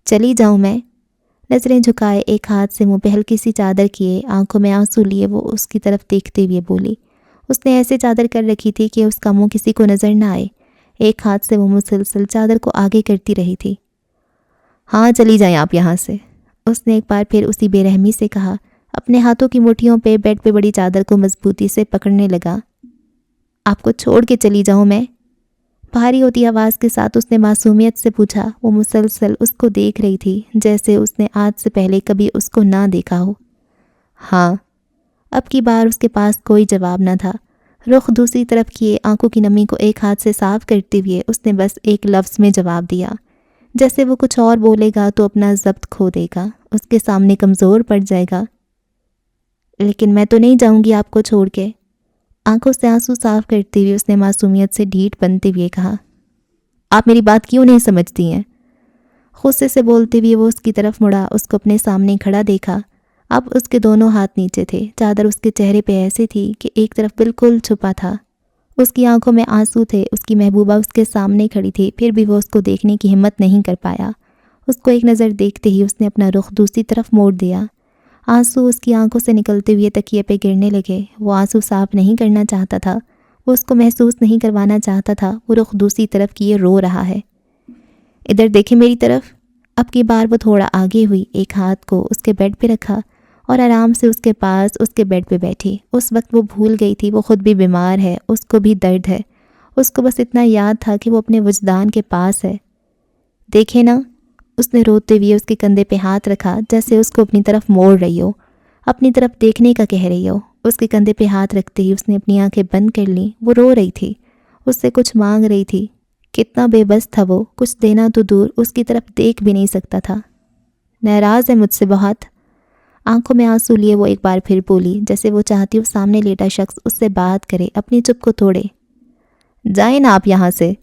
چلی جاؤں میں؟ نظریں جھکائے ایک ہاتھ سے منہ پہ ہلکی سی چادر کیے، آنکھوں میں آنسو لیے وہ اس کی طرف دیکھتے ہوئے بولی۔ اس نے ایسے چادر کر رکھی تھی کہ اس کا منہ کسی کو نظر نہ آئے۔ ایک ہاتھ سے وہ مسلسل چادر کو آگے کرتی رہی تھی۔ ہاں چلی جائیں آپ یہاں سے، اس نے ایک بار پھر اسی بے رحمی سے کہا، اپنے ہاتھوں کی مٹھیوں پہ بیڈ پہ بڑی چادر کو مضبوطی سے پکڑنے لگا۔ آپ کو چھوڑ کے چلی جاؤں میں؟ بھاری ہوتی آواز کے ساتھ اس نے معصومیت سے پوچھا۔ وہ مسلسل اس کو دیکھ رہی تھی جیسے اس نے آج سے پہلے کبھی اس کو نہ دیکھا ہو۔ ہاں۔ اب کی بار اس کے پاس کوئی جواب نہ تھا۔ رخ دوسری طرف کیے آنکھوں کی نمی کو ایک ہاتھ سے صاف کرتے ہوئے اس نے بس ایک لفظ میں جواب دیا، جیسے وہ کچھ اور بولے گا تو اپنا ضبط کھو دے گا، اس کے سامنے کمزور پڑ جائے گا۔ لیکن میں تو نہیں جاؤں گی آپ کو چھوڑ کے۔ آنکھوں سے آنسو صاف کرتے ہوئے اس نے معصومیت سے ڈھیٹ بنتے ہوئے کہا، آپ میری بات کیوں نہیں سمجھتی ہیں؟ غصے سے بولتے ہوئے وہ اس کی طرف مڑا، اس کو اپنے سامنے کھڑا دیکھا۔ اب اس کے دونوں ہاتھ نیچے تھے، چادر اس کے چہرے پہ ایسے تھی کہ ایک طرف بالکل چھپا تھا۔ اس کی آنکھوں میں آنسو تھے، اس کی محبوبہ اس کے سامنے کھڑی تھی، پھر بھی وہ اس کو دیکھنے کی ہمت نہیں کر پایا۔ اس کو ایک نظر دیکھتے ہی اس نے اپنا رخ دوسری طرف موڑ دیا۔ آنسو اس کی آنکھوں سے نکلتے ہوئے تکیے پہ گرنے لگے۔ وہ آنسو صاف نہیں کرنا چاہتا تھا، وہ اس کو محسوس نہیں کروانا چاہتا تھا۔ وہ رخ دوسری طرف کیے رو رہا ہے۔ ادھر دیکھیں میری طرف۔ اب کی بار وہ تھوڑا آگے ہوئی، ایک ہاتھ کو اس کے بیڈ پہ رکھا اور آرام سے اس کے پاس اس کے بیڈ پہ بیٹھی۔ اس وقت وہ بھول گئی تھی وہ خود بھی بیمار ہے، اس کو بھی درد ہے۔ اس کو بس اتنا یاد تھا کہ وہ اپنے وجدان کے پاس ہے۔ دیکھے نا، اس نے روتے ہوئے اس کے کندھے پہ ہاتھ رکھا جیسے اس کو اپنی طرف موڑ رہی ہو، اپنی طرف دیکھنے کا کہہ رہی ہو۔ اس کے کندھے پہ ہاتھ رکھتے ہی اس نے اپنی آنکھیں بند کر لیں۔ وہ رو رہی تھی، اس سے کچھ مانگ رہی تھی۔ کتنا بے بس تھا وہ، کچھ دینا تو دور اس کی طرف دیکھ بھی نہیں سکتا تھا۔ ناراض ہے مجھ سے بہت؟ آنکھوں میں آنسو لیے وہ ایک بار پھر بولی، جیسے وہ چاہتی ہو سامنے لیٹا شخص اس سے بات کرے، اپنی چپ کو توڑے۔ جائیں نا آپ یہاں سے۔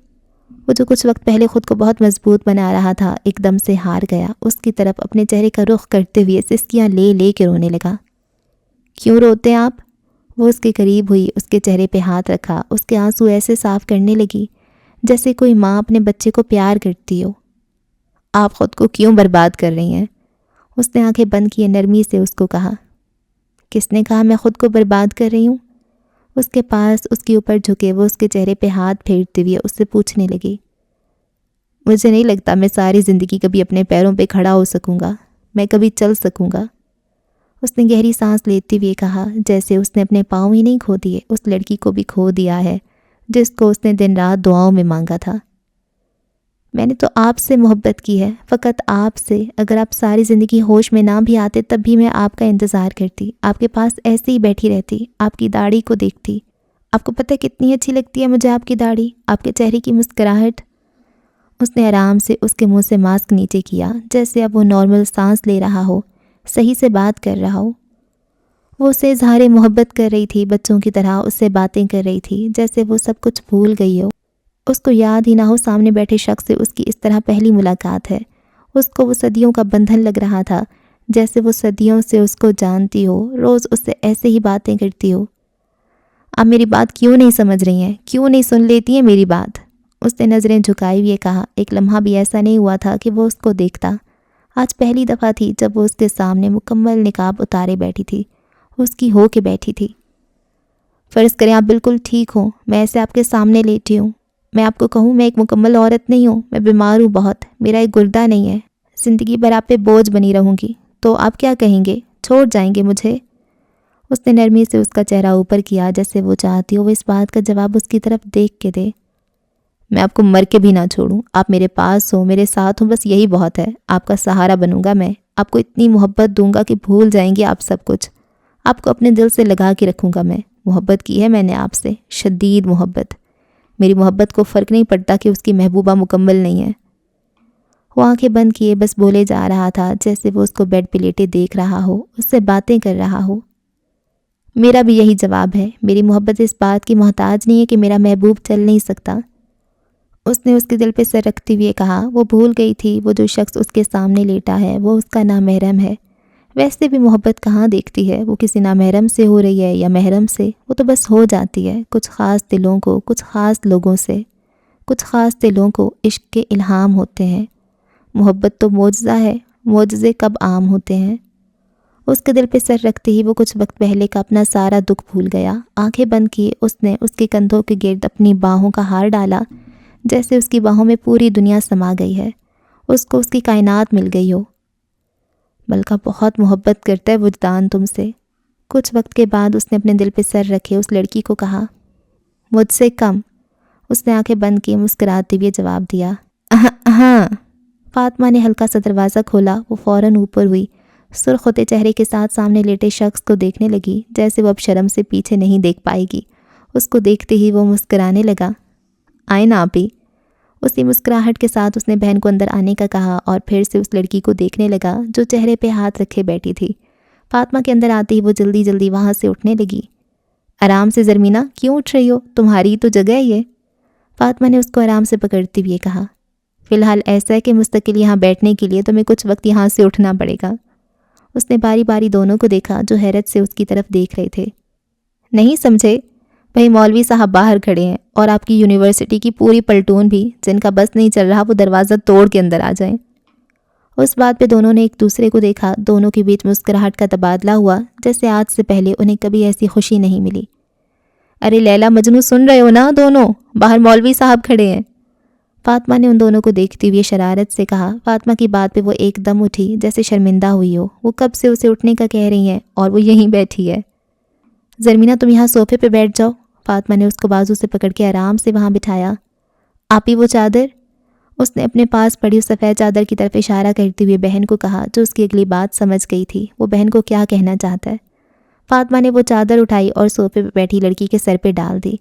وہ جو کچھ وقت پہلے خود کو بہت مضبوط بنا رہا تھا ایک دم سے ہار گیا۔ اس کی طرف اپنے چہرے کا رخ کرتے ہوئے سسکیاں لے لے کے رونے لگا۔ کیوں روتے ہیں آپ؟ وہ اس کے قریب ہوئی، اس کے چہرے پہ ہاتھ رکھا، اس کے آنسو ایسے صاف کرنے لگی جیسے کوئی ماں اپنے بچے کو پیار کرتی ہو۔ آپ خود کو کیوں برباد کر رہی ہیں؟ اس نے آنکھیں بند کیے نرمی سے اس کو کہا۔ کس نے کہا میں خود کو برباد کر رہی ہوں؟ اس کے پاس اس کے اوپر جھکے وہ اس کے چہرے پہ ہاتھ پھیرتے ہوئے اس سے پوچھنے لگی۔ مجھے نہیں لگتا میں ساری زندگی کبھی اپنے پیروں پہ کھڑا ہو سکوں گا، میں کبھی چل سکوں گا۔ اس نے گہری سانس لیتے ہوئے کہا، جیسے اس نے اپنے پاؤں ہی نہیں کھو دیے، اس لڑکی کو بھی کھو دیا ہے جس کو اس نے دن رات دعاؤں میں مانگا تھا۔ میں نے تو آپ سے محبت کی ہے، فقط آپ سے۔ اگر آپ ساری زندگی ہوش میں نہ بھی آتے تب بھی میں آپ کا انتظار کرتی، آپ کے پاس ایسے ہی بیٹھی رہتی، آپ کی داڑھی کو دیکھتی۔ آپ کو پتہ کتنی اچھی لگتی ہے مجھے آپ کی داڑھی، آپ کے چہرے کی مسکراہٹ۔ اس نے آرام سے اس کے منہ سے ماسک نیچے کیا، جیسے اب وہ نارمل سانس لے رہا ہو، صحیح سے بات کر رہا ہو۔ وہ اسے اظہار محبت کر رہی تھی، بچوں کی طرح اس سے باتیں کر رہی تھی، جیسے وہ سب کچھ بھول گئی ہو۔ اس کو یاد ہی نہ ہو سامنے بیٹھے شخص سے اس کی اس طرح پہلی ملاقات ہے۔ اس کو وہ صدیوں کا بندھن لگ رہا تھا، جیسے وہ صدیوں سے اس کو جانتی ہو، روز اس سے ایسے ہی باتیں کرتی ہو۔ آپ میری بات کیوں نہیں سمجھ رہی ہیں؟ کیوں نہیں سن لیتی ہیں میری بات؟ اس نے نظریں جھکائی ہوئے کہا۔ ایک لمحہ بھی ایسا نہیں ہوا تھا کہ وہ اس کو دیکھتا۔ آج پہلی دفعہ تھی جب وہ اس کے سامنے مکمل نقاب اتارے بیٹھی تھی، اس کی ہو کے بیٹھی تھی۔ فرض کریں آپ بالکل ٹھیک ہوں، میں ایسے آپ کے سامنے لیٹی ہوں، میں آپ کو کہوں میں ایک مکمل عورت نہیں ہوں، میں بیمار ہوں بہت، میرا ایک گردہ نہیں ہے، زندگی بھر آپ پہ بوجھ بنی رہوں گی، تو آپ کیا کہیں گے؟ چھوڑ جائیں گے مجھے؟ اس نے نرمی سے اس کا چہرہ اوپر کیا، جیسے وہ چاہتی ہو وہ اس بات کا جواب اس کی طرف دیکھ کے دے۔ میں آپ کو مر کے بھی نہ چھوڑوں، آپ میرے پاس ہو، میرے ساتھ ہوں، بس یہی بہت ہے۔ آپ کا سہارا بنوں گا میں، آپ کو اتنی محبت دوں گا کہ بھول جائیں گے آپ سب کچھ۔ آپ کو اپنے دل سے لگا کے رکھوں گا میں۔ محبت کی ہے میں نے آپ سے، شدید محبت۔ میری محبت کو فرق نہیں پڑتا کہ اس کی محبوبہ مکمل نہیں ہے۔ وہ آنکھیں بند کیے بس بولے جا رہا تھا جیسے وہ اس کو بیڈ پہ لیٹے دیکھ رہا ہو، اس سے باتیں کر رہا ہو۔ میرا بھی یہی جواب ہے، میری محبت اس بات کی محتاج نہیں ہے کہ میرا محبوب چل نہیں سکتا۔ اس نے اس کے دل پہ سر رکھتے ہوئے کہا۔ وہ بھول گئی تھی وہ جو شخص اس کے سامنے لیٹا ہے وہ اس کا نامحرم ہے۔ ویسے بھی محبت کہاں دیکھتی ہے، وہ کسی نامحرم سے ہو رہی ہے یا محرم سے، وہ تو بس ہو جاتی ہے کچھ خاص دلوں کو، کچھ خاص لوگوں سے۔ کچھ خاص دلوں کو عشق کے الہام ہوتے ہیں۔ محبت تو معجزہ ہے، معجزے کب عام ہوتے ہیں۔ اس کے دل پہ سر رکھتے ہی وہ کچھ وقت پہلے کا اپنا سارا دکھ بھول گیا۔ آنکھیں بند کی اس نے اس کے کندھوں کے گرد اپنی باہوں کا ہار ڈالا، جیسے اس کی باہوں میں پوری دنیا سما گئی ہے، اس کو اس کی کائنات مل گئی ہو۔ ملکہ بہت محبت کرتا ہے وجدان تم سے۔ کچھ وقت کے بعد اس نے اپنے دل پہ سر رکھے اس لڑکی کو کہا، مجھ سے کم۔ اس نے آنکھیں بند کی مسکراتے ہوئے جواب دیا، ہاں۔ فاطمہ نے ہلکا سا دروازہ کھولا، وہ فوراً اوپر ہوئی، سرخ ہوتے چہرے کے ساتھ سامنے لیٹے شخص کو دیکھنے لگی، جیسے وہ اب شرم سے پیچھے نہیں دیکھ پائے گی۔ اس کو دیکھتے ہی وہ مسکرانے لگا۔ آئے نا آپی۔ اسی مسکراہٹ کے ساتھ اس نے بہن کو اندر آنے کا کہا اور پھر سے اس لڑکی کو دیکھنے لگا جو چہرے پہ ہاتھ رکھے بیٹھی تھی۔ فاطمہ کے اندر آتے ہی وہ جلدی جلدی وہاں سے اٹھنے لگی۔ آرام سے زرمینہ، کیوں اٹھ رہی ہو؟ تمہاری ہی تو جگہ ہے یہ۔ فاطمہ نے اس کو آرام سے پکڑتے ہوئے کہا، فی الحال ایسا ہے کہ مستقل یہاں بیٹھنے کے لیے تمہیں کچھ وقت یہاں سے اٹھنا پڑے گا۔ اس نے باری باری دونوں کو دیکھا جو حیرت سے اس کی طرف دیکھ رہے تھے۔ نہیں سمجھے؟ بھائی مولوی صاحب باہر کھڑے ہیں اور آپ کی یونیورسٹی کی پوری پلٹون بھی، جن کا بس نہیں چل رہا وہ دروازہ توڑ کے اندر آ جائیں۔ اس بات پہ دونوں نے ایک دوسرے کو دیکھا، دونوں کے بیچ مسکراہٹ کا تبادلہ ہوا جیسے آج سے پہلے انہیں کبھی ایسی خوشی نہیں ملی۔ ارے لیلا مجنوں، سن رہے ہو نا دونوں؟ باہر مولوی صاحب کھڑے ہیں۔ فاطمہ نے ان دونوں کو دیکھتے ہوئے شرارت سے کہا۔ فاطمہ کی بات پہ وہ ایک دم اٹھی جیسے شرمندہ ہوئی ہو، وہ کب سے اسے اٹھنے کا کہہ رہی ہیں اور وہ یہیں بیٹھی ہے۔ زرمینہ تم یہاں صوفے پہ بیٹھ جاؤ۔ فاطمہ نے اس کو بازو سے پکڑ کے آرام سے وہاں بٹھایا۔ آپی وہ چادر؟ اس نے اپنے پاس پڑی اس سفید چادر کی طرف اشارہ کرتے ہوئے بہن کو کہا جو اس کی اگلی بات سمجھ گئی تھی وہ بہن کو کیا کہنا چاہتا ہے۔ فاطمہ نے وہ چادر اٹھائی اور صوفے پہ بیٹھی لڑکی کے سر پہ ڈال دی،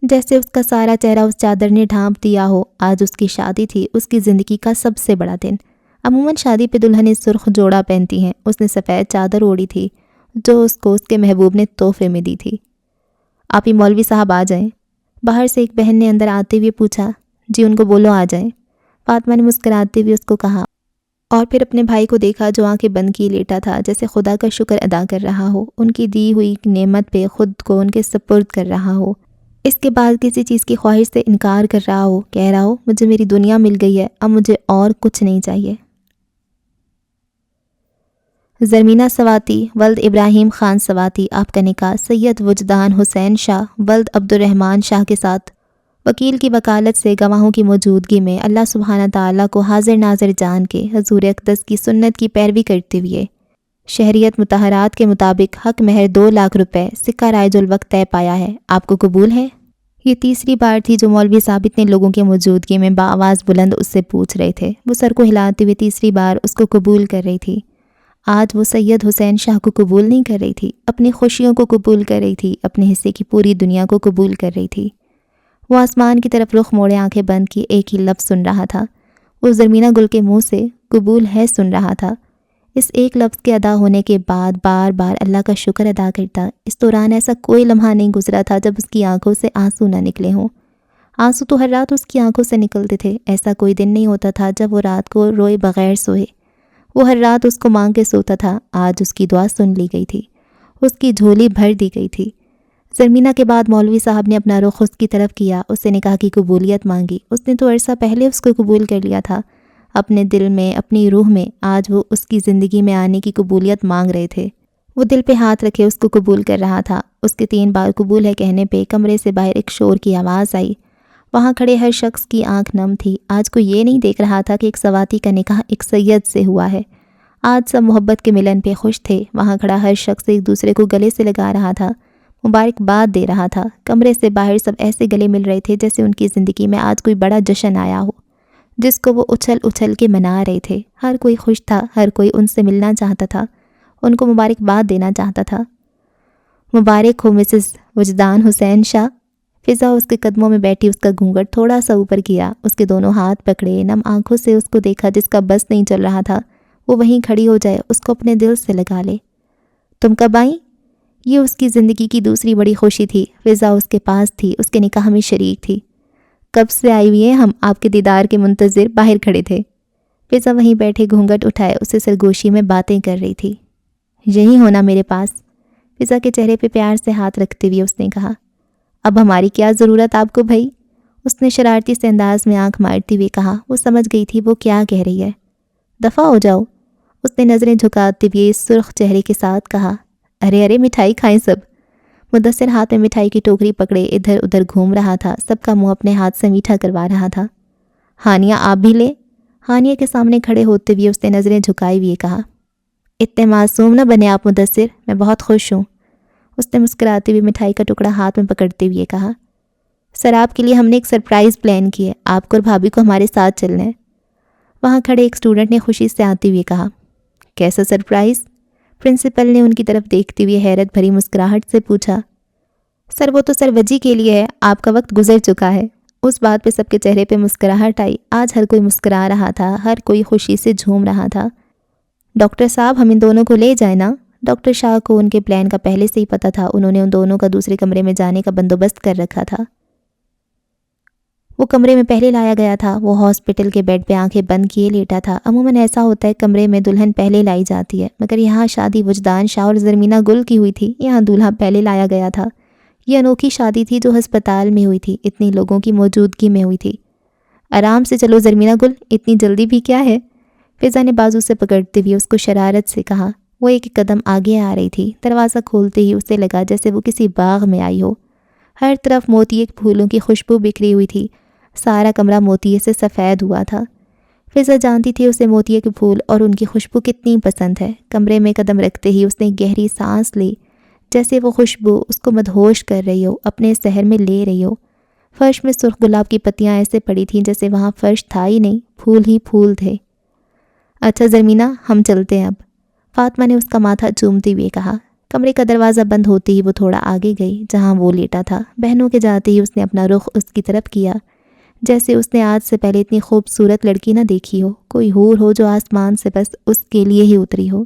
جیسے اس کا سارا چہرہ اس چادر نے ڈھانپ دیا ہو۔ آج اس کی شادی تھی، اس کی زندگی کا سب سے بڑا دن۔ عموماً شادی پہ دلہنیں سرخ جوڑا پہنتی ہیں، اس نے سفید چادر اوڑھی تھی جو اس کو اس کے محبوب نے تحفے میں دی تھی۔ آپ ہی مولوی صاحب آ جائیں۔ باہر سے ایک بہن نے اندر آتے ہوئے پوچھا۔ جی ان کو بولو آ جائیں۔ فاطمہ نے مسکراتے ہوئے اس کو کہا اور پھر اپنے بھائی کو دیکھا جو آنکھیں بند کیے لیٹا تھا جیسے خدا کا شکر ادا کر رہا ہو، ان کی دی ہوئی نعمت پہ خود کو ان کے سپرد کر رہا ہو، اس کے بعد کسی چیز کی خواہش سے انکار کر رہا ہو، کہہ رہا ہو مجھے میری دنیا مل گئی ہے، اب مجھے اور کچھ نہیں چاہیے۔ زرمینہ سواتی ولد ابراہیم خان سواتی، آپ کا نکاح سید وجدان حسین شاہ ولد عبد الرحمن شاہ کے ساتھ وکیل کی وکالت سے گواہوں کی موجودگی میں اللہ سبحانہ تعالیٰ کو حاضر ناظر جان کے حضور اقدس کی سنت کی پیروی کرتے ہوئے شہریت مطہرات کے مطابق حق مہر 2 لاکھ روپے سکہ رائج الوقت طے پایا ہے، آپ کو قبول ہے؟ یہ تیسری بار تھی جو مولوی صاحب اتنے لوگوں کی موجودگی میں بآواز بلند اس سے پوچھ رہے تھے۔ وہ سر کو ہلاتے ہوئے تیسری بار اس کو قبول کر رہی تھی۔ آج وہ سید حسین شاہ کو قبول نہیں کر رہی تھی، اپنی خوشیوں کو قبول کر رہی تھی، اپنے حصے کی پوری دنیا کو قبول کر رہی تھی۔ وہ آسمان کی طرف رخ موڑے آنکھیں بند کی ایک ہی لفظ سن رہا تھا، وہ زرمینہ گل کے منہ سے قبول ہے سن رہا تھا۔ اس ایک لفظ کے ادا ہونے کے بعد بار بار اللہ کا شکر ادا کرتا۔ اس دوران ایسا کوئی لمحہ نہیں گزرا تھا جب اس کی آنکھوں سے آنسو نہ نکلے ہوں۔ آنسو تو ہر رات اس کی آنکھوں سے نکلتے تھے، ایسا کوئی دن نہیں ہوتا تھا جب وہ رات کو روئے بغیر سوئے۔ وہ ہر رات اس کو مانگ کے سوتا تھا، آج اس کی دعا سن لی گئی تھی، اس کی جھولی بھر دی گئی تھی۔ زرمینہ کے بعد مولوی صاحب نے اپنا رخ اس کی طرف کیا، اس سے نکاح کی قبولیت مانگی۔ اس نے تو عرصہ پہلے اس کو قبول کر لیا تھا، اپنے دل میں، اپنی روح میں۔ آج وہ اس کی زندگی میں آنے کی قبولیت مانگ رہے تھے۔ وہ دل پہ ہاتھ رکھے اس کو قبول کر رہا تھا۔ اس کے 3 بار قبول ہے کہنے پہ کمرے سے باہر ایک شور کی آواز آئی۔ وہاں کھڑے ہر شخص کی آنکھ نم تھی۔ آج کوئی یہ نہیں دیکھ رہا تھا کہ ایک سواتی کا نکاح ایک سید سے ہوا ہے۔ آج سب محبت کے ملن پہ خوش تھے۔ وہاں کھڑا ہر شخص ایک دوسرے کو گلے سے لگا رہا تھا۔ مبارکباد دے رہا تھا۔ کمرے سے باہر سب ایسے گلے مل رہے تھے جیسے ان کی زندگی میں آج کوئی بڑا جشن آیا ہو، جس کو وہ اچھل اچھل کے منا رہے تھے۔ ہر کوئی خوش تھا، ہر کوئی ان سے ملنا چاہتا تھا، ان کو مبارکباد دینا چاہتا تھا۔ مبارک ہو مسز وجدان حسین شاہ۔ فضا اس کے قدموں میں بیٹھی اس کا گھونگھٹ تھوڑا سا اوپر کیا، اس کے دونوں ہاتھ پکڑے، نم آنکھوں سے اس کو دیکھا جس کا بس نہیں چل رہا تھا وہ وہیں کھڑی ہو جائے، اس کو اپنے دل سے لگا لے۔ تم کب آئیں؟ یہ اس کی زندگی کی دوسری بڑی خوشی تھی۔ فضا اس کے پاس تھی، اس کے نکاح میں شریک تھی۔ کب سے آئی ہوئی ہیں؟ ہم آپ کے دیدار کے منتظر باہر کھڑے تھے۔ فضا وہیں بیٹھے گھونگھٹ اٹھائے اسے سرگوشی میں باتیں کر رہی تھی۔ یہی ہونا میرے پاس، فضا کے چہرے پہ پیار سے ہاتھ رکھتے ہوئے اس نے کہا۔ اب ہماری کیا ضرورت آپ کو بھائی؟ اس نے شرارتی سے انداز میں آنکھ مارتے ہوئے کہا۔ وہ سمجھ گئی تھی وہ کیا کہہ رہی ہے۔ دفع ہو جاؤ، اس نے نظریں جھکاتے ہوئے سرخ چہرے کے ساتھ کہا۔ ارے ارے مٹھائی کھائیں سب۔ مدثر ہاتھ میں مٹھائی کی ٹوکری پکڑے ادھر ادھر گھوم رہا تھا، سب کا منہ اپنے ہاتھ سے میٹھا کروا رہا تھا۔ ہانیہ آپ بھی لیں۔ ہانیہ کے سامنے کھڑے ہوتے ہوئے اس نے نظریں جھکائے ہوئے کہا۔ اتنے معصوم نہ بنے آپ مدثر، میں بہت خوش ہوں۔ اس نے مسکراتے ہوئے مٹھائی کا ٹکڑا ہاتھ میں پکڑتے ہوئے کہا۔ سر آپ کے لیے ہم نے ایک سرپرائز پلان کی ہے، آپ کو اور بھابھی کو ہمارے ساتھ چلنا ہے۔ وہاں کھڑے ایک اسٹوڈنٹ نے خوشی سے آتے ہوئے کہا۔ کیسا سرپرائز؟ پرنسپل نے ان کی طرف دیکھتے ہوئے حیرت بھری مسکراہٹ سے پوچھا۔ سر وہ تو سروجی کے لیے ہے، آپ کا وقت گزر چکا ہے۔ اس بات پہ سب کے چہرے پہ مسکراہٹ آئی، آج ہر کوئی مسکرا رہا تھا، ہر کوئی خوشی سے جھوم رہا تھا۔ ڈاکٹر صاحب ہم ان دونوں کو لے جائیں نا؟ ڈاکٹر شاہ کو ان کے پلان کا پہلے سے ہی پتہ تھا، انہوں نے ان دونوں کا دوسرے کمرے میں جانے کا بندوبست کر رکھا تھا۔ وہ کمرے میں پہلے لایا گیا تھا، وہ ہاسپٹل کے بیڈ پہ آنکھیں بند کیے لیٹا تھا۔ عموماً ایسا ہوتا ہے کمرے میں دلہن پہلے لائی جاتی ہے، مگر یہاں شادی وجدان شاہ اور زرمینہ گل کی ہوئی تھی، یہاں دولہا پہلے لایا گیا تھا۔ یہ انوکھی شادی تھی جو ہسپتال میں ہوئی تھی، اتنی لوگوں کی موجودگی میں ہوئی تھی۔ آرام سے چلو زرمینہ گل، اتنی جلدی بھی کیا ہے؟ فضا نے بازو سے پکڑتے ہوئے اس کو شرارت سے کہا۔ وہ ایک قدم آگے آ رہی تھی، دروازہ کھولتے ہی اسے لگا جیسے وہ کسی باغ میں آئی ہو۔ ہر طرف موتیے کے پھولوں کی خوشبو بکھری ہوئی تھی، سارا کمرہ موتیے سے سفید ہوا تھا۔ فضا جانتی تھی اسے موتیے کے پھول اور ان کی خوشبو کتنی پسند ہے۔ کمرے میں قدم رکھتے ہی اس نے گہری سانس لی، جیسے وہ خوشبو اس کو مدہوش کر رہی ہو، اپنے سحر میں لے رہی ہو۔ فرش میں سرخ گلاب کی پتیاں ایسے پڑی تھیں جیسے وہاں فرش تھا ہی نہیں، پھول ہی پھول تھے۔ اچھا زرمینہ ہم چلتے ہیں اب، فاطمہ نے اس کا ماتھا چومتے ہوئے کہا۔ کمرے کا دروازہ بند ہوتے ہی وہ تھوڑا آگے گئی جہاں وہ لیٹا تھا۔ بہنوں کے جاتے ہی اس نے اپنا رخ اس کی طرف کیا، جیسے اس نے آج سے پہلے اتنی خوبصورت لڑکی نہ دیکھی ہو، کوئی حور ہو جو آسمان سے بس اس کے لیے ہی اتری ہو۔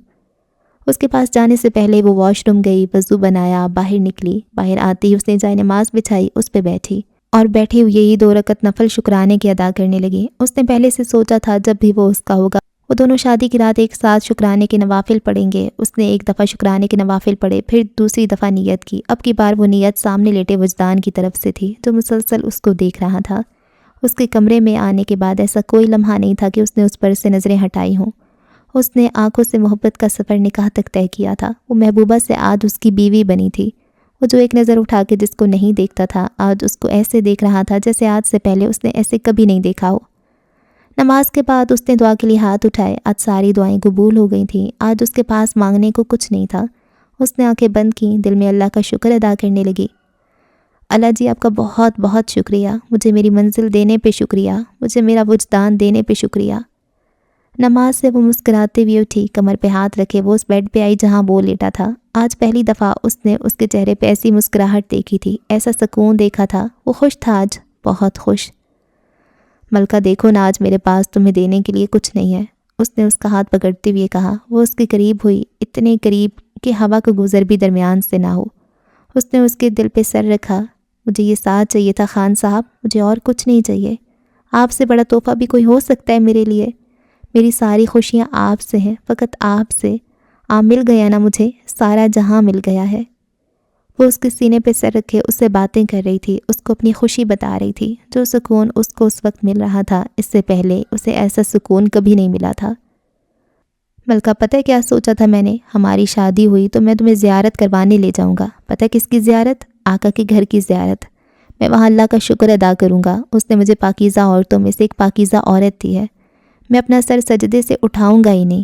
اس کے پاس جانے سے پہلے وہ واش روم گئی، وضو بنایا، باہر نکلی۔ باہر آتے ہی اس نے جائے نماز بچھائی، اس پہ بیٹھی اور بیٹھے ہوئے ہی 2 رکعت نفل شکرانے کی ادا کرنے لگی۔ اس نے پہلے سے سوچا تھا جب بھی وہ اس کا ہوگا وہ دونوں شادی کی رات ایک ساتھ شکرانے کے نوافل پڑھیں گے۔ اس نے ایک دفعہ شکرانے کے نوافل پڑھے، پھر دوسری دفعہ نیت کی۔ اب کی بار وہ نیت سامنے لیٹے وجدان کی طرف سے تھی جو مسلسل اس کو دیکھ رہا تھا۔ اس کے کمرے میں آنے کے بعد ایسا کوئی لمحہ نہیں تھا کہ اس نے اس پر سے نظریں ہٹائی ہوں۔ اس نے آنکھوں سے محبت کا سفر نکاح تک طے کیا تھا۔ وہ محبوبہ سے آج اس کی بیوی بنی تھی۔ وہ جو ایک نظر اٹھا کے جس کو نہیں دیکھتا تھا، آج اس کو ایسے دیکھ رہا تھا جیسے آج سے پہلے اس نے ایسے کبھی نہیں دیکھا ہو۔ نماز کے بعد اس نے دعا کے لیے ہاتھ اٹھائے، آج ساری دعائیں قبول ہو گئی تھیں۔ آج اس کے پاس مانگنے کو کچھ نہیں تھا۔ اس نے آنکھیں بند کیں، دل میں اللہ کا شکر ادا کرنے لگی۔ اللہ جی آپ کا بہت بہت شکریہ، مجھے میری منزل دینے پہ شکریہ، مجھے میرا وجدان دینے پہ شکریہ۔ نماز سے وہ مسکراتے ہوئے اٹھی، کمر پہ ہاتھ رکھے وہ اس بیڈ پہ آئی جہاں وہ لیٹا تھا۔ آج پہلی دفعہ اس نے اس کے چہرے پہ ایسی مسکراہٹ دیکھی تھی، ایسا سکون دیکھا تھا۔ وہ خوش تھا آج، بہت خوش۔ ملکہ دیکھو نا، آج میرے پاس تمہیں دینے کے لیے کچھ نہیں ہے، اس نے اس کا ہاتھ پکڑتے ہوئے کہا۔ وہ اس کے قریب ہوئی، اتنے قریب کہ ہوا کا گزر بھی درمیان سے نہ ہو۔ اس نے اس کے دل پہ سر رکھا۔ مجھے یہ ساتھ چاہیے تھا خان صاحب، مجھے اور کچھ نہیں چاہیے۔ آپ سے بڑا تحفہ بھی کوئی ہو سکتا ہے میرے لیے؟ میری ساری خوشیاں آپ سے ہیں، فقط آپ سے۔ آپ مل گیا نا مجھے، سارا جہاں مل گیا ہے۔ وہ اس کے سینے پہ سر رکھے اس سے باتیں کر رہی تھی، اس کو اپنی خوشی بتا رہی تھی۔ جو سکون اس کو اس وقت مل رہا تھا، اس سے پہلے اسے ایسا سکون کبھی نہیں ملا تھا۔ ملکہ پتہ ہے کیا سوچا تھا میں نے؟ ہماری شادی ہوئی تو میں تمہیں زیارت کروانے لے جاؤں گا۔ پتہ کس کی زیارت؟ آقا کے گھر کی زیارت۔ میں وہاں اللہ کا شکر ادا کروں گا، اس نے مجھے پاکیزہ عورتوں میں سے ایک پاکیزہ عورت دی ہے۔ میں اپنا سر سجدے سے اٹھاؤں گا ہی نہیں،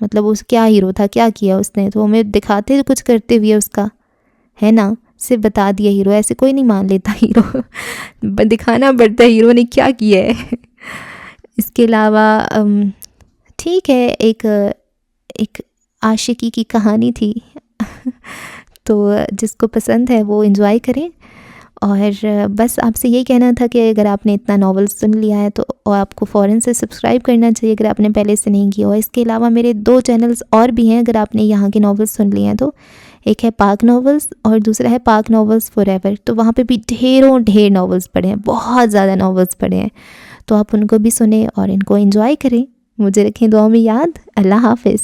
مطلب اس کیا ہیرو تھا, کیا کیا اس نے, تو ہمیں دکھاتے کچھ کرتے ہوئے اس کا, ہے نا, صرف بتا دیا ہیرو, ایسے کوئی نہیں مان لیتا ہیرو, دکھانا پڑتا ہے ہیرو نے کیا کیا ہے. اس کے علاوہ ٹھیک ہے, ایک عاشقی کی کہانی تھی, تو جس کو پسند ہے وہ انجوائے کریں. اور بس آپ سے یہی کہنا تھا کہ اگر آپ نے اتنا ناول سن لیا ہے تو آپ کو فوراً سے سبسکرائب کرنا چاہیے اگر آپ نے پہلے سے نہیں کیا ہو. اس کے علاوہ میرے 2 چینلز اور بھی ہیں اگر آپ نے یہاں کے ناولز سن لیے ہیں تو, ایک ہے پاک ناولز اور دوسرا ہے پاک ناولز فار ایور. تو وہاں پہ بھی ڈھیر ناولز پڑھے ہیں, بہت زیادہ ناولز پڑھے ہیں, تو آپ ان کو بھی سنیں اور ان کو انجوائے کریں. مجھے رکھیں دعاؤں میں یاد. اللہ حافظ.